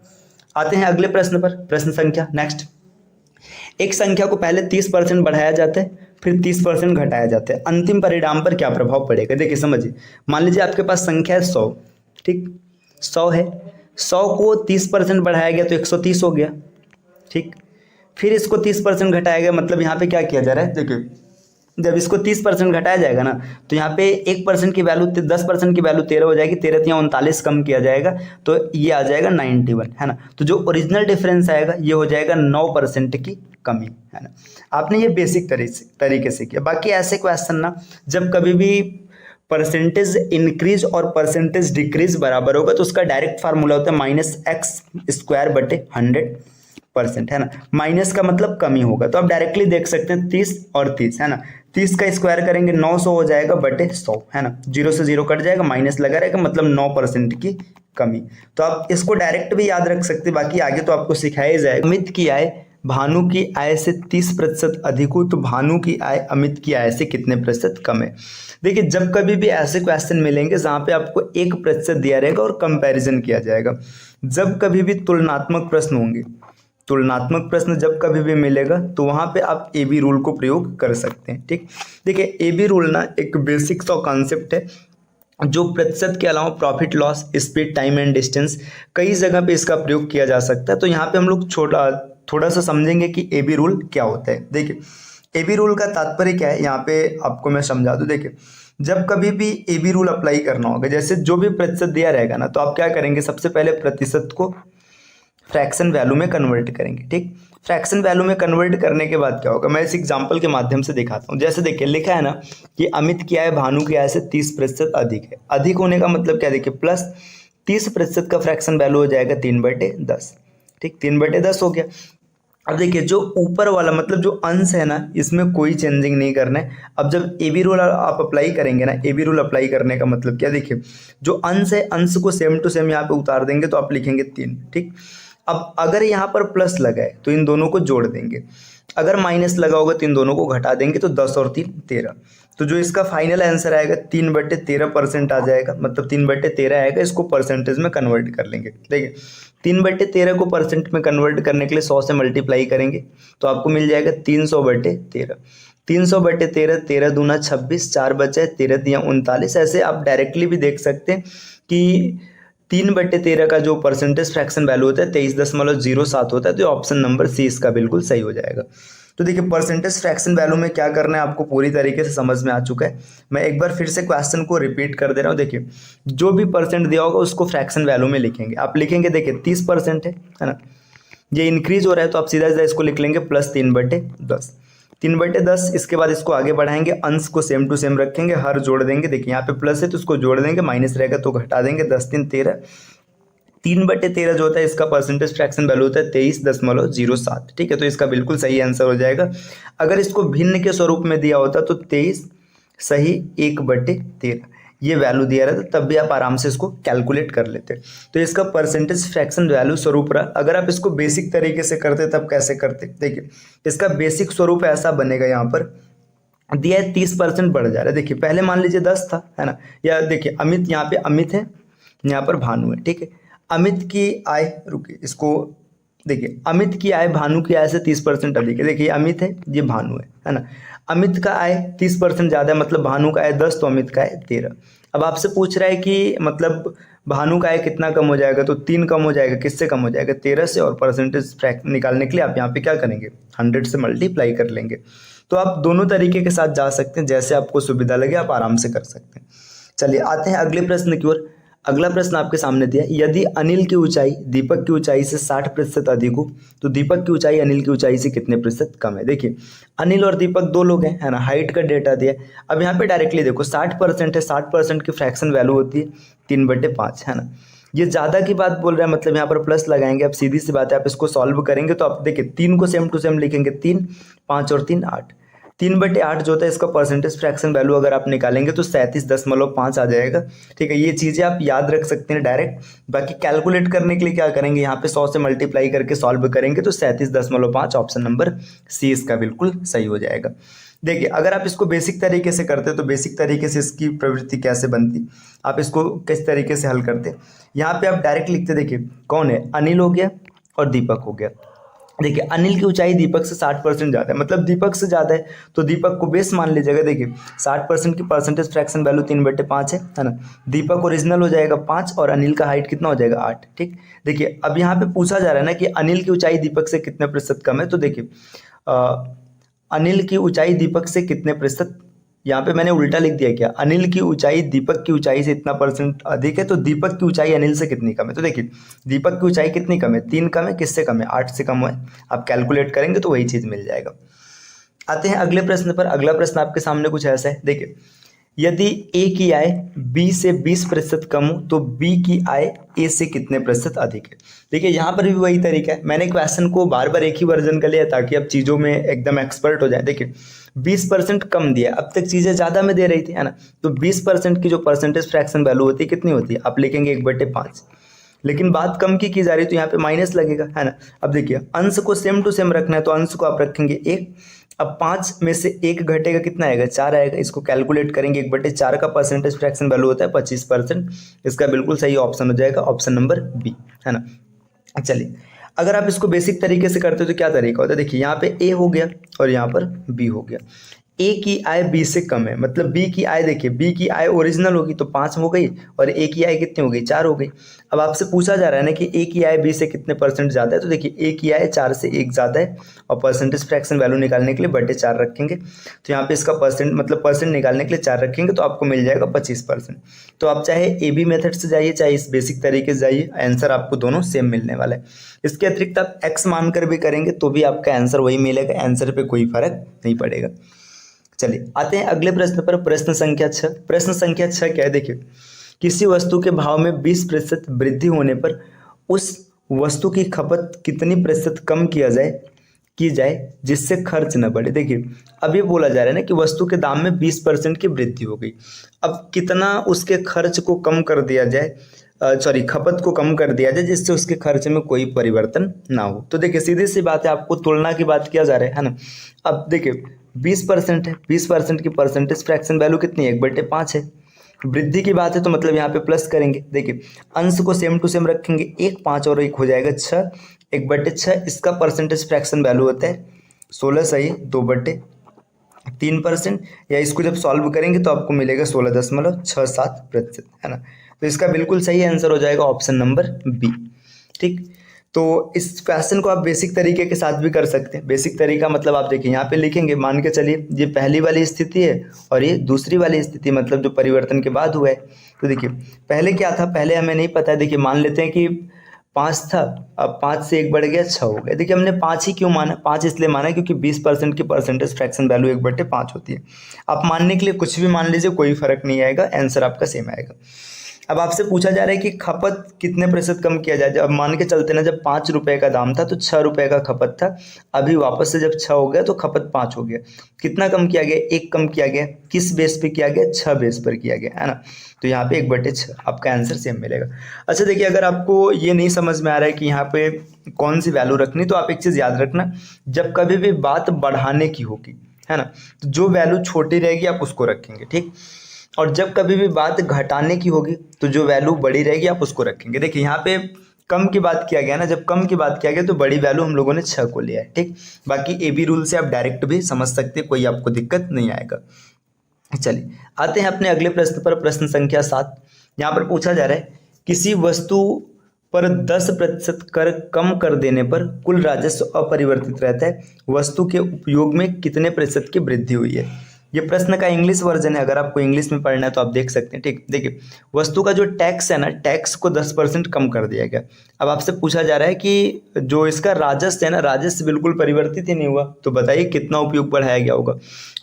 आते हैं अगले प्रश्न पर, प्रश्न संख्या नेक्स्ट। एक संख्या को पहले 30% बढ़ाया जाता है, फिर 30% घटाया जाता है, अंतिम परिणाम पर क्या प्रभाव पड़ेगा। देखिए समझिए, मान लीजिए आपके पास संख्या है 100, ठीक, 100 है, 100 को 30% बढ़ाया गया तो 130 हो गया, ठीक। फिर इसको 30% घटाया गया, मतलब यहाँ पे क्या किया जा रहा है, देखिए जब इसको 30% घटाया जाएगा ना, तो यहाँ पे 1% की वैल्यू 10% की वैल्यू 13 हो जाएगी, 13 या 39 कम किया जाएगा तो ये आ जाएगा 91, है ना। तो जो ओरिजिनल डिफरेंस आएगा ये हो जाएगा 9% की कमी, है ना। आपने ये बेसिक तरीके से किया। बाकी ऐसे क्वेश्चन ना जब कभी भी परसेंटेज इंक्रीज और परसेंटेज डिक्रीज बराबर होगा तो उसका डायरेक्ट फार्मूला होता है -x²/100%, है ना। माइनस का मतलब कमी होगा, तो आप डायरेक्टली देख सकते हैं 30 और 30, है ना। 30 का स्क्वायर करेंगे 900 हो जाएगा बटे 100, है ना। 0 से 0 कट जाएगा, माइनस लगा रहेगा, मतलब 9% की कमी। तो आप इसको डायरेक्ट भी याद रख सकते हैं, बाकी आगे तो आपको सिखाया जाएगा। अमित की आय भानु की आय से 30% अधिक हो तो भानु की आय अमित की आय से कितने प्रतिशत कम है। देखिए जब कभी भी ऐसे क्वेश्चन मिलेंगे जहाँ पे आपको 1% दिया रहेगा और कंपैरिजन किया जाएगा, जब कभी भी तुलनात्मक प्रश्न होंगे, तुलनात्मक प्रश्न जब कभी भी मिलेगा तो वहाँ पे आप AB रूल को प्रयोग कर सकते हैं, ठीक। देखिए AB रूल ना एक बेसिक सा कॉन्सेप्ट है जो प्रतिशत के अलावा profit loss, speed, time and distance कई जगह पे इसका प्रयोग किया जा सकता है। तो यहाँ पे हम लोग थोड़ा सा समझेंगे कि AB रूल क्या होता है। देखिए AB रूल का तात्पर्य क्या है, यहाँ पे आपको मैं समझा दूँ। देखिए जब कभी भी AB रूल अप्लाई करना होगा, जैसे जो भी प्रतिशत दिया रहेगा ना, तो आप क्या करेंगे, सबसे पहले प्रतिशत को फ्रैक्शन वैल्यू में कन्वर्ट करेंगे, ठीक। फ्रैक्शन वैल्यू में कन्वर्ट करने के बाद क्या होगा, मैं इस एग्जांपल के माध्यम से दिखाता हूँ। जैसे देखिए लिखा है ना कि अमित की आय भानु की आय से 30% अधिक है। अधिक होने का मतलब क्या, देखिए प्लस 30% का फ्रैक्शन वैल्यू हो जाएगा 3/10, ठीक, 3/10 हो गया। अब देखिए जो ऊपर वाला मतलब जो अंश है ना, इसमें कोई चेंजिंग नहीं करना है। अब जब AB रूल आप अप्लाई करेंगे ना, AB रूल अप्लाई करने का मतलब क्या, देखिए जो अंश है अंश को सेम टू सेम यहाँ पे उतार देंगे तो आप लिखेंगे 3, ठीक। अब अगर यहाँ पर प्लस लगा है तो इन दोनों को जोड़ देंगे, अगर माइनस लगा होगा तो इन दोनों को घटा देंगे, तो 10 और 3 13। तो जो इसका फाइनल आंसर आएगा 3/13% आ जाएगा, मतलब 3/13 आएगा। इसको परसेंटेज में कन्वर्ट कर लेंगे। देखिए 3/13 को परसेंट में कन्वर्ट करने के लिए 100 से मल्टीप्लाई करेंगे तो आपको मिल जाएगा 300/13। 300/13, 13 दूना 26, 4 बचे 13 दिया 39। ऐसे आप डायरेक्टली भी देख सकते हैं कि 3/13 का जो परसेंटेज फ्रैक्शन वैल्यू होता है 23.07 होता है। तो ऑप्शन नंबर सी इसका बिल्कुल सही हो जाएगा। तो देखिए परसेंटेज फ्रैक्शन वैल्यू में क्या करना है आपको पूरी तरीके से समझ में आ चुका है। मैं एक बार फिर से क्वेश्चन को रिपीट कर दे रहा हूँ। देखिए जो भी परसेंट दिया होगा उसको फ्रैक्शन वैल्यू में लिखेंगे। आप लिखेंगे देखिए 30% है ना, ये इंक्रीज हो रहा है तो आप सीधा सीधा इसको लिख लेंगे प्लस 3/10। 3/10 इसके बाद इसको आगे बढ़ाएंगे, अंश को सेम टू सेम रखेंगे, हर जोड़ देंगे। देखिए यहाँ पे प्लस है तो उसको जोड़ देंगे, माइनस रहेगा तो घटा देंगे। 10 3 13। 3/13 जो होता है इसका परसेंटेज फ्रैक्शन वैल्यू होता है 23.07, ठीक है। तो इसका बिल्कुल सही आंसर हो जाएगा। अगर इसको भिन्न के स्वरूप में दिया होता तो 23 सही 1/13 ये वैल्यू दिया रहता, तब भी आप आराम से इसको कैलकुलेट कर लेते। तो इसका परसेंटेज फ्रैक्शन वैल्यू स्वरूप रहा। अगर आप इसको बेसिक तरीके से करते तब कैसे करते, देखिए इसका बेसिक स्वरूप ऐसा बनेगा। यहाँ पर दिया है 30% बढ़ जा रहा है। देखिए पहले मान लीजिए 10 था, है ना, या देखिए अमित, यहाँ पे अमित है, यहाँ पर भानु है, ठीक है। अमित की आय, रुकिए इसको देखिए, अमित की आय भानु की आय से 30% अधिक है। देखिए अमित है, ये भानु है ना। अमित का आय 30% ज़्यादा है, मतलब भानु का आय 10 तो अमित का आय 13। अब आपसे पूछ रहा है कि मतलब भानु का है कितना कम हो जाएगा, तो 3 कम हो जाएगा, किससे कम हो जाएगा 13 से, और परसेंटेज निकालने के लिए आप यहाँ पे क्या करेंगे 100 से मल्टीप्लाई कर लेंगे। तो आप दोनों तरीके के साथ जा सकते हैं, जैसे आपको सुविधा लगे आप आराम से कर सकते हैं। चलिए आते हैं अगले प्रश्न की ओर। अगला प्रश्न आपके सामने दिया है, यदि अनिल की ऊंचाई दीपक की ऊंचाई से 60% अधिक हो तो दीपक की ऊंचाई अनिल की ऊंचाई से कितने प्रतिशत कम है। देखिए अनिल और दीपक दो लोग हैं, है ना, हाइट का डेटा दिया है। अब यहाँ पे डायरेक्टली देखो 60% है, 60% की फ्रैक्शन वैल्यू होती है 3/5, है ना। ये ज़्यादा की बात बोल रहा है, मतलब यहाँ पर प्लस लगाएंगे। अब सीधी सी बात है, आप इसको सॉल्व करेंगे तो आप देखिए 3 को सेम टू सेम लिखेंगे, 3 5 और 3 8, 3/8 जो होता है इसका परसेंटेज फ्रैक्शन वैल्यू अगर आप निकालेंगे तो 37.5 आ जाएगा। ठीक है, ये चीज़ें आप याद रख सकते हैं डायरेक्ट। बाकी कैलकुलेट करने के लिए क्या करेंगे, यहाँ पे 100 से मल्टीप्लाई करके सॉल्व करेंगे तो 37.5 ऑप्शन नंबर सी इसका बिल्कुल सही हो जाएगा। देखिए अगर आप इसको बेसिक तरीके से करते तो बेसिक तरीके से इसकी प्रवृत्ति कैसे बनती, आप इसको किस तरीके से हल करते। यहाँ पे आप डायरेक्ट लिखते, देखिए कौन है, अनिल हो गया और दीपक हो गया। देखिए अनिल की ऊंचाई दीपक से 60% ज़्यादा है, मतलब दीपक से ज़्यादा है तो दीपक को बेस मान लीजिएगा। देखिए 60% की परसेंटेज फ्रैक्शन वैल्यू 3/5 है ना। दीपक ओरिजिनल हो जाएगा 5 और अनिल का हाइट कितना हो जाएगा 8। ठीक, देखिए अब यहाँ पे पूछा जा रहा है ना कि अनिल की ऊंचाई दीपक से कितने प्रतिशत कम है, तो देखिए अनिल की ऊंचाई दीपक से कितने प्रतिशत, यहाँ पे मैंने उल्टा लिख दिया क्या, अनिल की ऊंचाई दीपक की ऊंचाई से इतना % अधिक है तो दीपक की ऊंचाई अनिल से कितनी कम है। तो देखिए दीपक की ऊंचाई कितनी कम है, 3 कम है, किससे कम है 8 से कम है। आप कैलकुलेट करेंगे तो वही चीज़ मिल जाएगा। आते हैं अगले प्रश्न पर। अगला प्रश्न आपके सामने कुछ ऐसा है, देखिए यदि ए की आय बी से 20% कम हो तो बी की आय ए से कितने प्रतिशत अधिक है। देखिए यहाँ पर भी वही तरीका है, मैंने क्वेश्चन को बार बार एक ही वर्जन का लिया ताकि आप चीज़ों में एकदम एक्सपर्ट हो जाए। देखिए 20% कम दिया, अब तक चीज़ें ज़्यादा में दे रही थी, है ना, तो 20% की जो परसेंटेज फ्रैक्शन वैल्यू होती है कितनी होती है, आप लिखेंगे 1/5, लेकिन बात कम की जा रही है तो यहाँ पे माइनस लगेगा, है ना। अब देखिए अंश को सेम टू सेम रखना है तो अंश को आप रखेंगे 1। अब 5 में से 1 घटेगा कितना आएगा 4 आएगा, इसको कैलकुलेट करेंगे 1/4 का परसेंटेज फ्रैक्शन वैल्यू होता है 25%। इसका बिल्कुल सही ऑप्शन हो जाएगा ऑप्शन नंबर बी, है ना। चलिए अगर आप इसको बेसिक तरीके से करते हो तो क्या तरीका होता है, देखिए यहाँ पे ए हो गया और यहाँ पर बी हो गया। ए की आय बी से कम है, मतलब बी की आय, देखिए बी की आय ओरिजिनल होगी तो 5 हो गई और ए की आय कितनी हो गई 4 हो गई। अब आपसे पूछा जा रहा है ना कि ए की आय बी से कितने % ज़्यादा है, तो देखिए ए की आय 4 से 1 ज़्यादा है और परसेंटेज फ्रैक्शन वैल्यू निकालने के लिए 4 रखेंगे तो यहाँ पे इसका परसेंट निकालने के लिए 4 रखेंगे तो आपको मिल जाएगा 25%। तो आप चाहे ए बी मेथड से जाइए चाहे इस बेसिक तरीके से जाइए, आंसर आपको दोनों सेम मिलने वाला है। इसके अतिरिक्त आप एक्स मानकर भी करेंगे तो भी आपका आंसर वही मिलेगा, आंसर पे कोई फर्क नहीं पड़ेगा। चलिए आते हैं अगले प्रश्न पर। प्रश्न संख्या 6। प्रश्न संख्या 6 क्या है, देखिए किसी वस्तु के भाव में 20% वृद्धि होने पर उस वस्तु की खपत कितनी प्रतिशत कम की जाए जिससे खर्च न बढ़े। देखिए अब ये बोला जा रहा है ना कि वस्तु के दाम में 20% की वृद्धि हो गई, अब कितना उसके खर्च को कम कर दिया जाए, खपत को कम कर दिया जाए जिससे उसके खर्च में कोई परिवर्तन ना हो। तो देखिए सीधी सी बात है, आपको तुलना की बात किया जा रहा है ना। अब देखिए 20% है, 20% की परसेंटेज फ्रैक्शन वैल्यू कितनी है 1/5 है। वृद्धि की बात है तो मतलब यहाँ पे प्लस करेंगे, देखिए अंश को सेम टू सेम रखेंगे, 1 5 और 1 हो जाएगा 6, 1/6 इसका परसेंटेज फ्रैक्शन वैल्यू होता है 16 सही 2/3%, या इसको जब सॉल्व करेंगे तो आपको मिलेगा 16.67%, है ना। तो इसका बिल्कुल सही आंसर हो जाएगा ऑप्शन नंबर बी। ठीक, तो इस क्वेश्चन को आप बेसिक तरीके के साथ भी कर सकते हैं। बेसिक तरीका मतलब आप देखिए यहाँ पे लिखेंगे, मान के चलिए ये पहली वाली स्थिति है और ये दूसरी वाली स्थिति, मतलब जो परिवर्तन के बाद हुआ है। तो देखिए पहले क्या था, पहले हमें नहीं पता है, देखिए मान लेते हैं कि 5 था, अब 5 से 1 बढ़ गया 6 हो गया। देखिए हमने 5 ही क्यों माना, 5 इसलिए माना क्योंकि 20% की परसेंटेज फ्रैक्शन वैल्यू 1/5 होती है। आप मानने के लिए कुछ भी मान लीजिए, कोई फर्क नहीं आएगा, आंसर आपका सेम आएगा। अब आपसे पूछा जा रहा है कि खपत कितने प्रतिशत कम किया जाए। जब मान के चलते ना, जब 5 रुपए का दाम था तो 6 रुपए का खपत था, अभी वापस से जब 6 हो गया तो खपत 5 हो गया। कितना कम किया गया, 1 कम किया गया, किस बेस पे किया गया, 6 बेस पर किया गया, है ना। तो यहाँ पे 1/6 आपका आंसर सेम मिलेगा। अच्छा देखिए अगर आपको ये नहीं समझ में आ रहा है कि यहाँ पे कौन सी वैल्यू रखनी, तो आप एक चीज़ याद रखना, जब कभी भी बात बढ़ाने की होगी, है ना, तो जो वैल्यू छोटी रहेगी आप उसको रखेंगे, ठीक। और जब कभी भी बात घटाने की होगी तो जो वैल्यू बड़ी रहेगी आप उसको रखेंगे। देखिए यहाँ पे कम की बात किया गया ना, जब कम की बात किया गया तो बड़ी वैल्यू हम लोगों ने 6 को लिया है, ठीक। बाकी AB रूल से आप डायरेक्ट भी समझ सकते हैं, कोई आपको दिक्कत नहीं आएगा। चलिए आते हैं अपने अगले प्रश्न पर, प्रश्न संख्या 7। यहाँ पर पूछा जा रहा है किसी वस्तु पर 10% कर कम कर देने पर कुल राजस्व अपरिवर्तित रहता है, वस्तु के उपयोग में कितने प्रतिशत की वृद्धि हुई है। ये प्रश्न का इंग्लिश वर्जन है, अगर आपको इंग्लिश में पढ़ना है तो आप देख सकते हैं। ठीक, देखिए वस्तु का जो टैक्स है ना, टैक्स को 10% कम कर दिया गया। अब आपसे पूछा जा रहा है कि जो इसका राजस्व है ना, राजस्व बिल्कुल परिवर्तित ही नहीं हुआ, तो बताइए कितना उपयोग बढ़ाया गया होगा।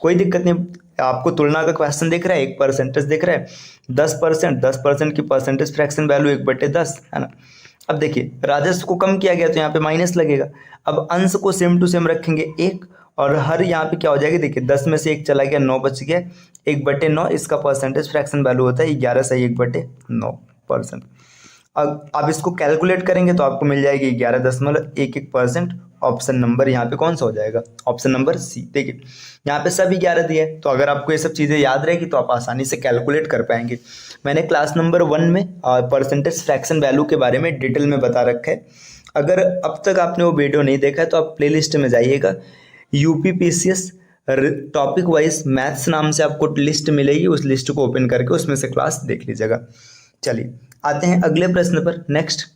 कोई दिक्कत नहीं, आपको तुलना का क्वेश्चन दिख रहा है, एक परसेंटेज दिख रहा है 10%, 10% की परसेंटेज फ्रैक्शन वैल्यू 1/10 है ना। अब देखिए राजस्व को कम किया गया तो यहाँ पे माइनस लगेगा। अब अंश को सेम टू सेम रखेंगे 1, और हर यहाँ पे क्या हो जाएगा, देखिए 10 में से 1 चला गया, 9 बच गया, 1/9 इसका परसेंटेज फ्रैक्शन वैल्यू होता है 11 से 1/9%। अब इसको कैलकुलेट करेंगे तो आपको मिल जाएगी 11.11%। ऑप्शन नंबर यहाँ पे कौन सा हो जाएगा, ऑप्शन नंबर सी। देखिए यहाँ पे सब 11 दिया है, तो अगर आपको ये सब चीज़ें याद रहेगी तो आप आसानी से कैलकुलेट कर पाएंगे। मैंने क्लास नंबर 1 में परसेंटेज फ्रैक्शन वैल्यू के बारे में डिटेल में बता रखा है। अगर अब तक आपने वो वीडियो नहीं देखा है तो आप प्लेलिस्ट में जाइएगा, यूपीपीसीएस टॉपिक वाइज मैथ्स नाम से आपको लिस्ट मिलेगी, उस लिस्ट को ओपन करके उसमें से क्लास देख लीजिएगा। चलिए आते हैं अगले प्रश्न पर। नेक्स्ट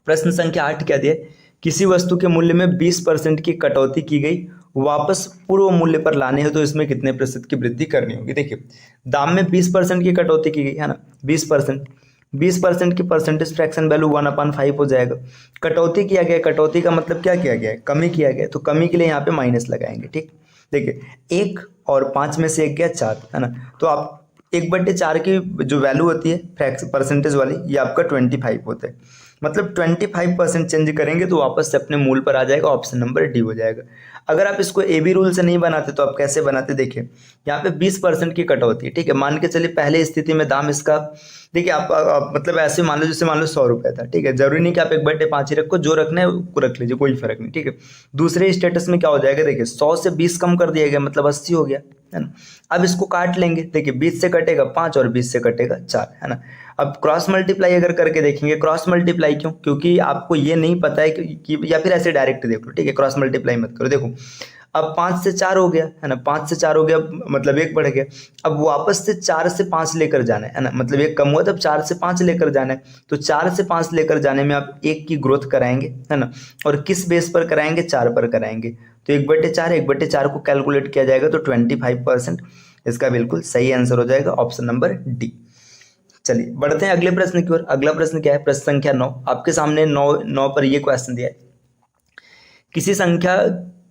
प्रश्न संख्या 8 क्या दिया है, किसी वस्तु के मूल्य में 20% की कटौती की गई, वापस पूर्व मूल्य पर लाने हैं तो इसमें कितने प्रतिशत की वृद्धि करनी होगी। देखिए दाम में 20% की कटौती की गई है ना, 20% की परसेंटेज फ्रैक्शन वैल्यू 1/5 हो जाएगा। कटौती किया गया, कटौती का मतलब क्या किया गया है, कमी किया गया, तो कमी के लिए यहाँ पे माइनस लगाएंगे। ठीक, देखिए 1 और 5 में से 1 गया 4 है ना, तो आप 1/4 की जो वैल्यू होती है परसेंटेज वाली, ये आपका 25 होता है। मतलब 25% चेंज करेंगे तो वापस से अपने मूल पर आ जाएगा, ऑप्शन नंबर डी हो जाएगा। अगर आप इसको ए बी रूल से नहीं बनाते तो आप कैसे बनाते, देखिए यहाँ पे 20% की कटौती है। ठीक है, मान के चलिए पहले स्थिति में दाम इसका, देखिए आप मतलब ऐसे मान लो, जैसे मान लो 100 रुपये था। ठीक है, जरूरी नहीं कि आप 1/5 ही रखो, जो रखना है वो रख लीजिए, कोई फर्क नहीं। ठीक है, दूसरे स्टेटस में क्या हो जाएगा, देखिए 100 से 20 कम कर दिया गया, मतलब 80 हो गया है ना। अब इसको काट लेंगे, देखिए 20 से कटेगा 5 और 20 से कटेगा 4 है ना। अब क्रॉस मल्टीप्लाई अगर करके देखेंगे, क्रॉस मल्टीप्लाई क्यों, क्योंकि आपको ये नहीं पता है कि या फिर ऐसे डायरेक्ट देख लो। ठीक है, क्रॉस मल्टीप्लाई मत करो। देखो अब 5 से 4 हो गया है ना, 5 से 4 हो गया मतलब 1 बढ़ गया। अब वापस से 4 से 5 लेकर जाना है ना, मतलब 1 कम हुआ तब 4 से 5 लेकर जाना है, तो 4 से 5 लेकर जाने में आप 1 की ग्रोथ कराएंगे है ना, और किस बेस पर कराएंगे, 4 पर कराएंगे, तो 1/4 को कैलकुलेट किया जाएगा तो 25%, इसका बिल्कुल सही आंसर हो जाएगा, ऑप्शन नंबर डी। चलिए बढ़ते हैं अगले प्रश्न की ओर। अगला प्रश्न क्या है, प्रश्न संख्या 9। आपके सामने 9 पर ये क्वेश्चन दिया है, किसी संख्या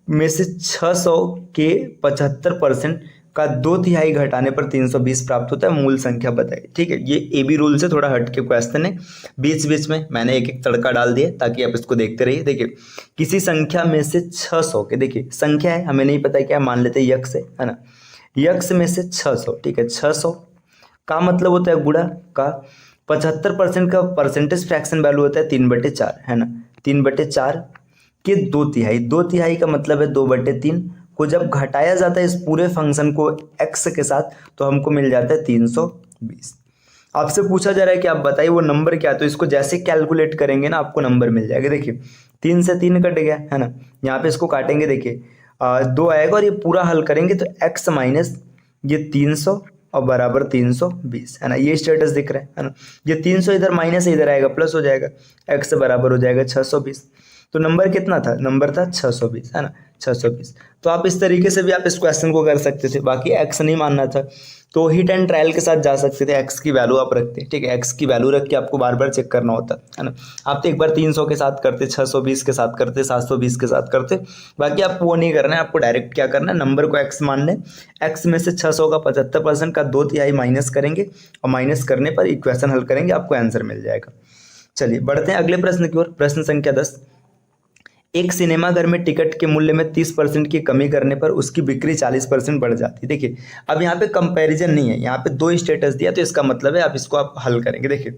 में से 600 के 75% का 2/3 घटाने पर 320 प्राप्त होता है, मूल संख्या बताइए। ठीक है, ये ए बी रूल से थोड़ा हट के क्वेश्चन है, बीच बीच में मैंने एक एक तड़का डाल दिया ताकि आप इसको देखते रहिए। देखिए किसी संख्या में से 600 के, देखिए संख्या है, हमें नहीं पता क्या, मान लेते हैं यक्स है ना, यक्स में से 600। ठीक है, 600 का मतलब होता है गुणा का 75% का परसेंटेज फ्रैक्शन वैल्यू होता है 3/4 है ना, 3/4 के 2/3 का मतलब है 2/3 को जब घटाया जाता है इस पूरे फंक्शन को x के साथ तो हमको मिल जाता है 320। आपसे पूछा जा रहा है कि आप बताइए वो नंबर क्या है, तो इसको जैसे कैलकुलेट करेंगे ना आपको नंबर मिल जाएगा। देखिए 3 से 3 कट गया है ना, यहाँ पे इसको काटेंगे, देखिए 2 आएगा और ये पूरा हल करेंगे तो x माइनस ये 300 और बराबर 320 है ना, ये स्टेटस दिख रहा है ना। ये 300 इधर माइनस इधर आएगा प्लस हो जाएगा, x बराबर हो जाएगा 620। तो नंबर कितना था, नंबर था 620 है ना, 620। तो आप इस तरीके से भी आप इस क्वेश्चन को कर सकते थे, बाकी x नहीं मानना था तो हिट एंड ट्रायल के साथ जा सकते थे, x की वैल्यू आप रखते। ठीक है, x की वैल्यू रख के आपको बार बार चेक करना होता है ना। आप तो एक बार 300 के साथ करते, 620 के साथ करते, 720 के साथ करते, बाकी आपको वो नहीं करना है, आपको डायरेक्ट क्या करना है, नंबर को x मान लें, x में से 600 का 75% का 2/3 माइनस करेंगे और माइनस करने पर इक्वेशन हल करेंगे, आपको आंसर मिल जाएगा। चलिए बढ़ते हैं अगले प्रश्न की ओर। प्रश्न संख्या 10, एक सिनेमाघर में टिकट के मूल्य में 30% की कमी करने पर उसकी बिक्री 40% बढ़ जाती है। देखिए अब यहाँ पे कंपैरिजन नहीं है, यहाँ पे 2 स्टेटस दिया, तो इसका मतलब है आप इसको आप हल करेंगे। देखिए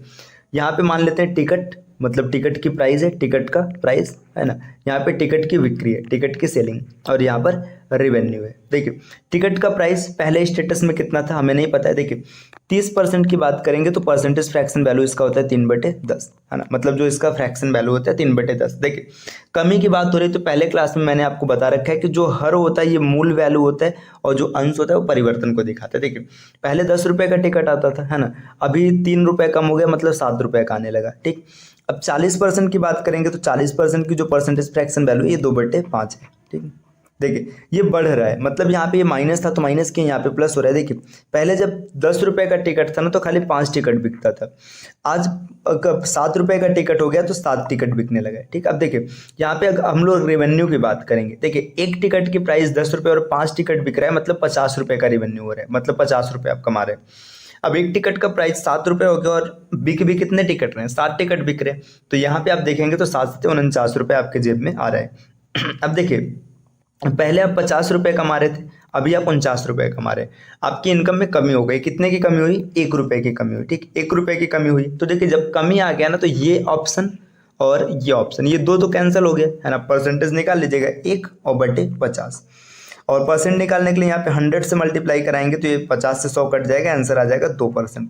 यहाँ पे मान लेते हैं टिकट, मतलब टिकट की प्राइस है, टिकट का प्राइस है ना, यहाँ पे टिकट की बिक्री है, टिकट की सेलिंग, और यहाँ पर रेवेन्यू है। देखिए टिकट का प्राइस पहले स्टेटस में कितना था हमें नहीं पता है। देखिए 30% की बात करेंगे तो परसेंटेज फ्रैक्शन वैल्यू इसका होता है 3/10 है ना, मतलब जो इसका फ्रैक्शन वैल्यू होता है 3/10। देखिए कमी की बात हो रही है तो पहले क्लास में मैंने आपको बता रखा है कि जो हर होता है ये मूल वैल्यू होता है और जो अंश होता है वो परिवर्तन को दिखाता है। देखिए पहले 10 रुपये का टिकट आता था, है ना, अभी 3 रुपये कम हो गया, मतलब 7 रुपये का आने लगा। ठीक, अब 40% की बात करेंगे तो 40% की जो परसेंटेज फ्रैक्शन वैल्यू ये 2/5 है। ठीक, देखिए ये बढ़ रहा है, मतलब यहाँ पे ये माइनस था तो माइनस के यहाँ पे प्लस हो रहा है। देखिए पहले जब 10 रुपये का टिकट था ना तो खाली 5 टिकट बिकता था, आज 7 रुपये का टिकट हो गया तो 7 टिकट बिकने लगा है। ठीक, अब देखिए यहाँ पे अगर हम लोग रेवेन्यू की बात करेंगे, देखिए एक टिकट की प्राइस 10 रुपये और 5 टिकट बिक रहा है, मतलब 50 रुपये का रेवेन्यू हो रहा है, मतलब 50 रुपये आप कमा रहे हैं। अब एक टिकट का प्राइस 7 रुपये हो गया और बिक भी कितने टिकट रहे हैं, 7 टिकट बिक रहे हैं, तो यहाँ पे आप देखेंगे तो 7 से 49 रुपये आपके जेब में आ रहा है। अब देखिए पहले आप 50 रुपये कमा रहे थे, अभी आप 49 रुपये कमा रहे हैं, आपकी इनकम में कमी हो गई। कितने की कमी हुई? 1 रुपये की कमी हुई। ठीक, 1 रुपये की कमी हुई तो देखिए जब कमी आ गया ना तो ये ऑप्शन और ये ऑप्शन, ये दो तो कैंसिल हो गए, है ना। परसेंटेज निकाल लीजिएगा 1/50 और परसेंट निकालने के लिए यहाँ पे 100 से मल्टीप्लाई कराएंगे तो ये 50 से 100 कट जाएगा, आंसर आ जाएगा 2%।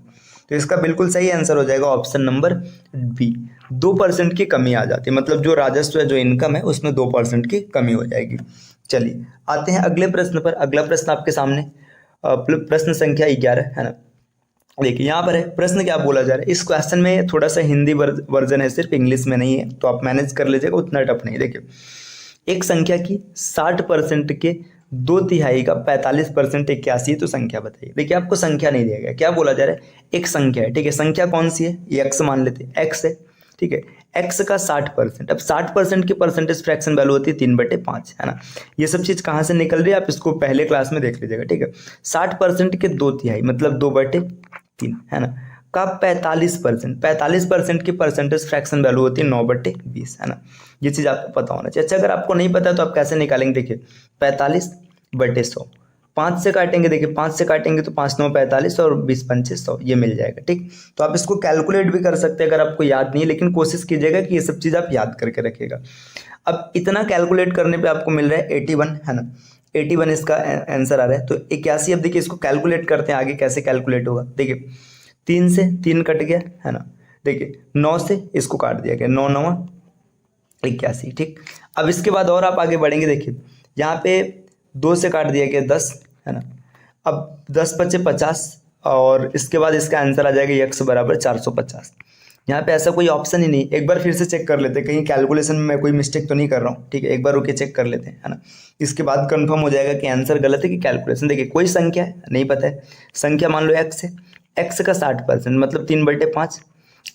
तो इसका बिल्कुल सही आंसर हो जाएगा ऑप्शन नंबर बी। 2% की कमी आ जाती है, मतलब जो राजस्व है, जो इनकम है, उसमें 2% की कमी हो जाएगी। चलिए आते हैं अगले प्रश्न पर। अगला प्रश्न आपके सामने प्रश्न संख्या 11 है ना। देखिए यहाँ पर है, प्रश्न क्या बोला जा रहा है। इस क्वेश्चन में थोड़ा सा हिंदी वर्जन है, सिर्फ इंग्लिश में नहीं है, तो आप मैनेज कर लीजिएगा, उतना टफ नहीं। देखिए एक संख्या की 60% के 2/3 का 45% 81, तो संख्या बताइए। देखिए आपको संख्या नहीं दिया गया, क्या बोला जा रहा है, एक संख्या है। ठीक है, संख्या कौन सी है, ये x मान लेते हैं, x है। ठीक है, x का 60%, अब 60% की परसेंटेज फ्रैक्शन वैल्यू होती है 3/5, है ना। ये सब चीज़ कहाँ से निकल रही है आप इसको पहले क्लास में देख लीजिएगा। ठीक है, 60% के 2/3 मतलब 2/3, है ना, का 45% की परसेंटेज फ्रैक्शन वैल्यू होती है 9/20, है ना। ये चीज़ आपको पता होना चाहिए। अच्छा अगर आपको नहीं पता तो आप कैसे निकालेंगे, देखिए 45/100, 5 से काटेंगे, देखिए 5 से काटेंगे तो 5 9 45 और 20 पंचे 100, ये मिल जाएगा। ठीक, तो आप इसको कैलकुलेट भी कर सकते हैं अगर आपको याद नहीं है, लेकिन कोशिश कीजिएगा कि ये सब चीज़ आप याद करके रखिएगा। अब इतना कैलकुलेट करने पे आपको मिल रहा है 81, है ना, 81 इसका आंसर आ रहा है। तो 81, अब देखिए इसको कैलकुलेट करते हैं, आगे कैसे कैलकुलेट होगा। देखिए 3 से 3 कट गया, है ना, देखिए 9 से इसको काट दिया गया, 9 9 81। ठीक, अब इसके बाद और आप आगे बढ़ेंगे, देखिए यहाँ पे 2 से काट दिया गया 10, है ना, अब 10 बचे 50 और इसके बाद इसका आंसर आ जाएगा x बराबर 450। यहाँ पे ऐसा कोई ऑप्शन ही नहीं। एक बार फिर से चेक कर लेते हैं, कहीं कैलकुलेशन में मैं कोई मिस्टेक तो नहीं कर रहा हूँ। ठीक है, एक बार रुके चेक कर लेते हैं, है ना, इसके बाद कंफर्म हो जाएगा कि आंसर गलत है कि कैलकुलेशन। देखिए कोई संख्या है, नहीं पता है, संख्या मान लो x है, x का 60% मतलब 3/5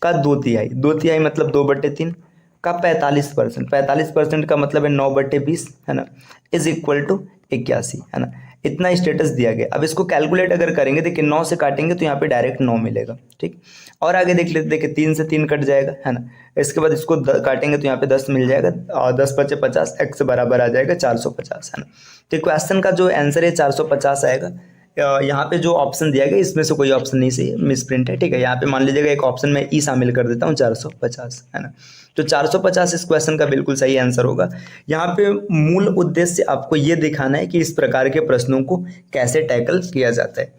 का 2/3, 2/3 मतलब 2/3 का 45%, 45% का मतलब है 9/20, है ना, इज इक्वल टू 81, है ना। इतना स्टेटस दिया गया। अब इसको कैलकुलेट अगर करेंगे, देखिए 9 से काटेंगे तो यहाँ पे डायरेक्ट 9 मिलेगा। ठीक, और आगे देख लेते, देखिए 3 से 3 कट जाएगा, है ना, इसके बाद इसको काटेंगे तो यहाँ पे 10 मिल जाएगा और 10 बचे 50, x बराबर आ जाएगा 450, है ना। तो क्वेश्चन का जो आंसर है 450 आएगा। यहाँ पे जो ऑप्शन दिया गया इसमें से कोई ऑप्शन नहीं सही, मिसप्रिंट है। ठीक है, यहाँ पे मान लीजिएगा एक ऑप्शन में ई शामिल कर देता हूँ, 450, है ना। तो 450 इस क्वेश्चन का बिल्कुल सही आंसर होगा। यहाँ पे मूल उद्देश्य आपको ये दिखाना है कि इस प्रकार के प्रश्नों को कैसे टैकल किया जाता है।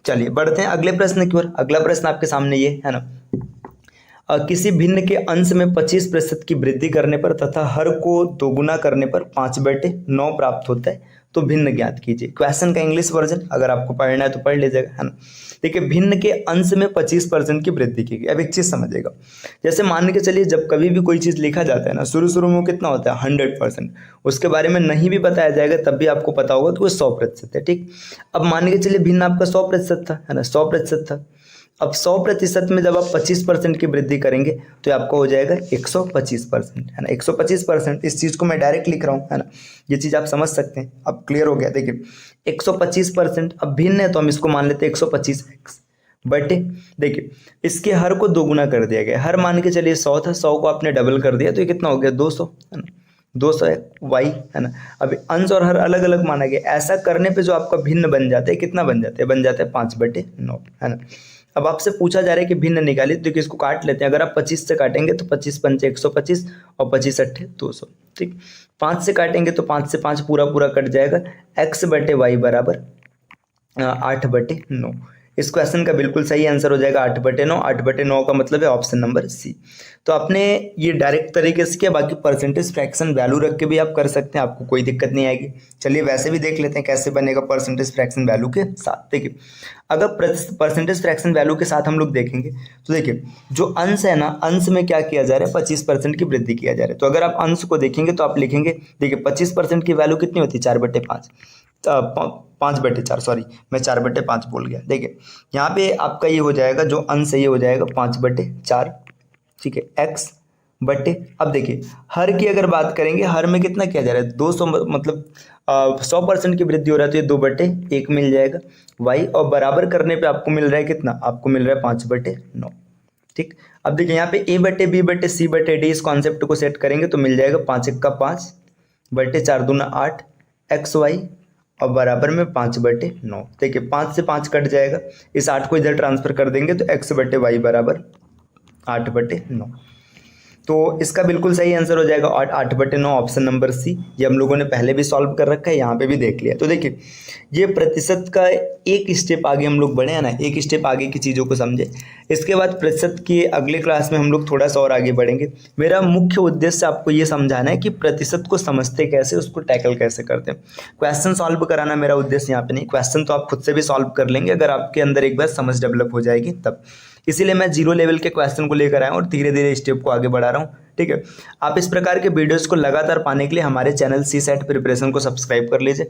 चलिए बढ़ते हैं अगले प्रश्न की ओर। अगला प्रश्न आपके सामने ये है ना, किसी भिन्न के अंश में 25% की वृद्धि करने पर तथा हर को दोगुना करने पर 5/9 प्राप्त होता है, तो भिन्न ज्ञात कीजिए। क्वेश्चन का इंग्लिश वर्जन अगर आपको पढ़ना है तो पढ़ लीजिएगा, है ना। देखिए भिन्न के अंश में 25% की वृद्धि की गई। अब एक चीज़ समझिएगा, जैसे मान के चलिए जब कभी भी कोई चीज़ लिखा जाता है ना, शुरू शुरू में कितना होता है 100%, उसके बारे में नहीं भी बताया जाएगा तब भी आपको पता होगा तो वो 100% है। ठीक, अब मान के चलिए भिन्न आपका 100% था, है ना, 100% था। अब 100% में जब आप 25% की वृद्धि करेंगे तो आपको हो जाएगा 125%, है ना, 125%। इस चीज़ को मैं डायरेक्ट लिख रहा हूँ, है ना, ये चीज़ आप समझ सकते हैं। अब क्लियर हो गया। देखिए 125%, अब भिन्न है तो हम इसको मान लेते हैं 125x बटे, देखिए इसके हर को दोगुना कर दिया गया। हर मान के चलिए 100 था, 100 को आपने डबल कर दिया तो ये कितना हो गया 200, है ना, 200 y, है ना। अब अंश और हर अलग अलग माना गया। ऐसा करने पे जो आपका भिन्न बन जाता है, कितना बन जाता है, बन जाता है 5/9, है ना। अब आपसे पूछा जा रहा है कि भिन्न निकालिए, तो इसको काट लेते हैं। अगर आप 25 से काटेंगे तो 25 पंचे 125 और 25 अट्ठे 200। ठीक, 5 से काटेंगे तो 5 से 5 पूरा पूरा कट जाएगा, x/y बराबर 8/9। इस क्वेश्चन का बिल्कुल सही आंसर हो जाएगा 8/9। 8/9 का मतलब है ऑप्शन नंबर सी। तो आपने ये डायरेक्ट तरीके से किया, बाकी परसेंटेज फ्रैक्शन वैल्यू रख के भी आप कर सकते हैं, आपको कोई दिक्कत नहीं आएगी। चलिए वैसे भी देख लेते हैं कैसे बनेगा परसेंटेज फ्रैक्शन वैल्यू के साथ। देखिए अगर परसेंटेज फ्रैक्शन वैल्यू के साथ हम लोग देखेंगे तो देखिए जो अंश है ना, अंश में क्या किया जा रहा है, 25% की वृद्धि किया जा रहा है। तो अगर आप अंश को देखेंगे तो आप लिखेंगे, देखिए 25% की वैल्यू कितनी होती है, 4/5, 5/4, सॉरी मैं 4/5 बोल गया। देखिए यहाँ पे आपका ये हो जाएगा, जो अंश है ये हो जाएगा 5/4, ठीक है, x बटे, अब देखिए हर की अगर बात करेंगे, हर में कितना किया जा रहा है, 200, मतलब 100% की वृद्धि हो रहा है तो ये 2/1 मिल जाएगा y, और बराबर करने पे आपको मिल रहा है कितना, आपको मिल रहा है 5/9। ठीक, अब देखिए यहाँ पे a/b/c/d इस कॉन्सेप्ट को सेट करेंगे तो मिल जाएगा 5 × 5 बटे 4 दूना 8 xy और बराबर में 5/9। देखिए 5 से 5 कट जाएगा, इस 8 को इधर ट्रांसफर कर देंगे तो x/y बराबर 8/9। तो इसका बिल्कुल सही आंसर हो जाएगा 8/9, ऑप्शन नंबर सी। ये हम लोगों ने पहले भी सॉल्व कर रखा है, यहाँ पे भी देख लिया। तो देखिए ये प्रतिशत का एक स्टेप आगे हम लोग बढ़े हैं ना, एक स्टेप आगे की चीज़ों को समझे। इसके बाद प्रतिशत की अगले क्लास में हम लोग थोड़ा सा और आगे बढ़ेंगे। मेरा मुख्य उद्देश्य आपको ये समझाना है कि प्रतिशत को समझते कैसे, उसको टैकल कैसे करते हैं। क्वेश्चन सॉल्व कराना मेरा उद्देश्य यहाँ पे नहीं, क्वेश्चन तो आप खुद से भी सॉल्व कर लेंगे अगर आपके अंदर एक बार समझ डेवलप हो जाएगी तब। इसीलिए मैं 0 लेवल के क्वेश्चन को लेकर आया हूँ और धीरे धीरे स्टेप को आगे बढ़ा रहा हूँ। ठीक है, आप इस प्रकार के वीडियोस को लगातार पाने के लिए हमारे चैनल CSAT प्रिपरेशन को सब्सक्राइब कर लीजिए।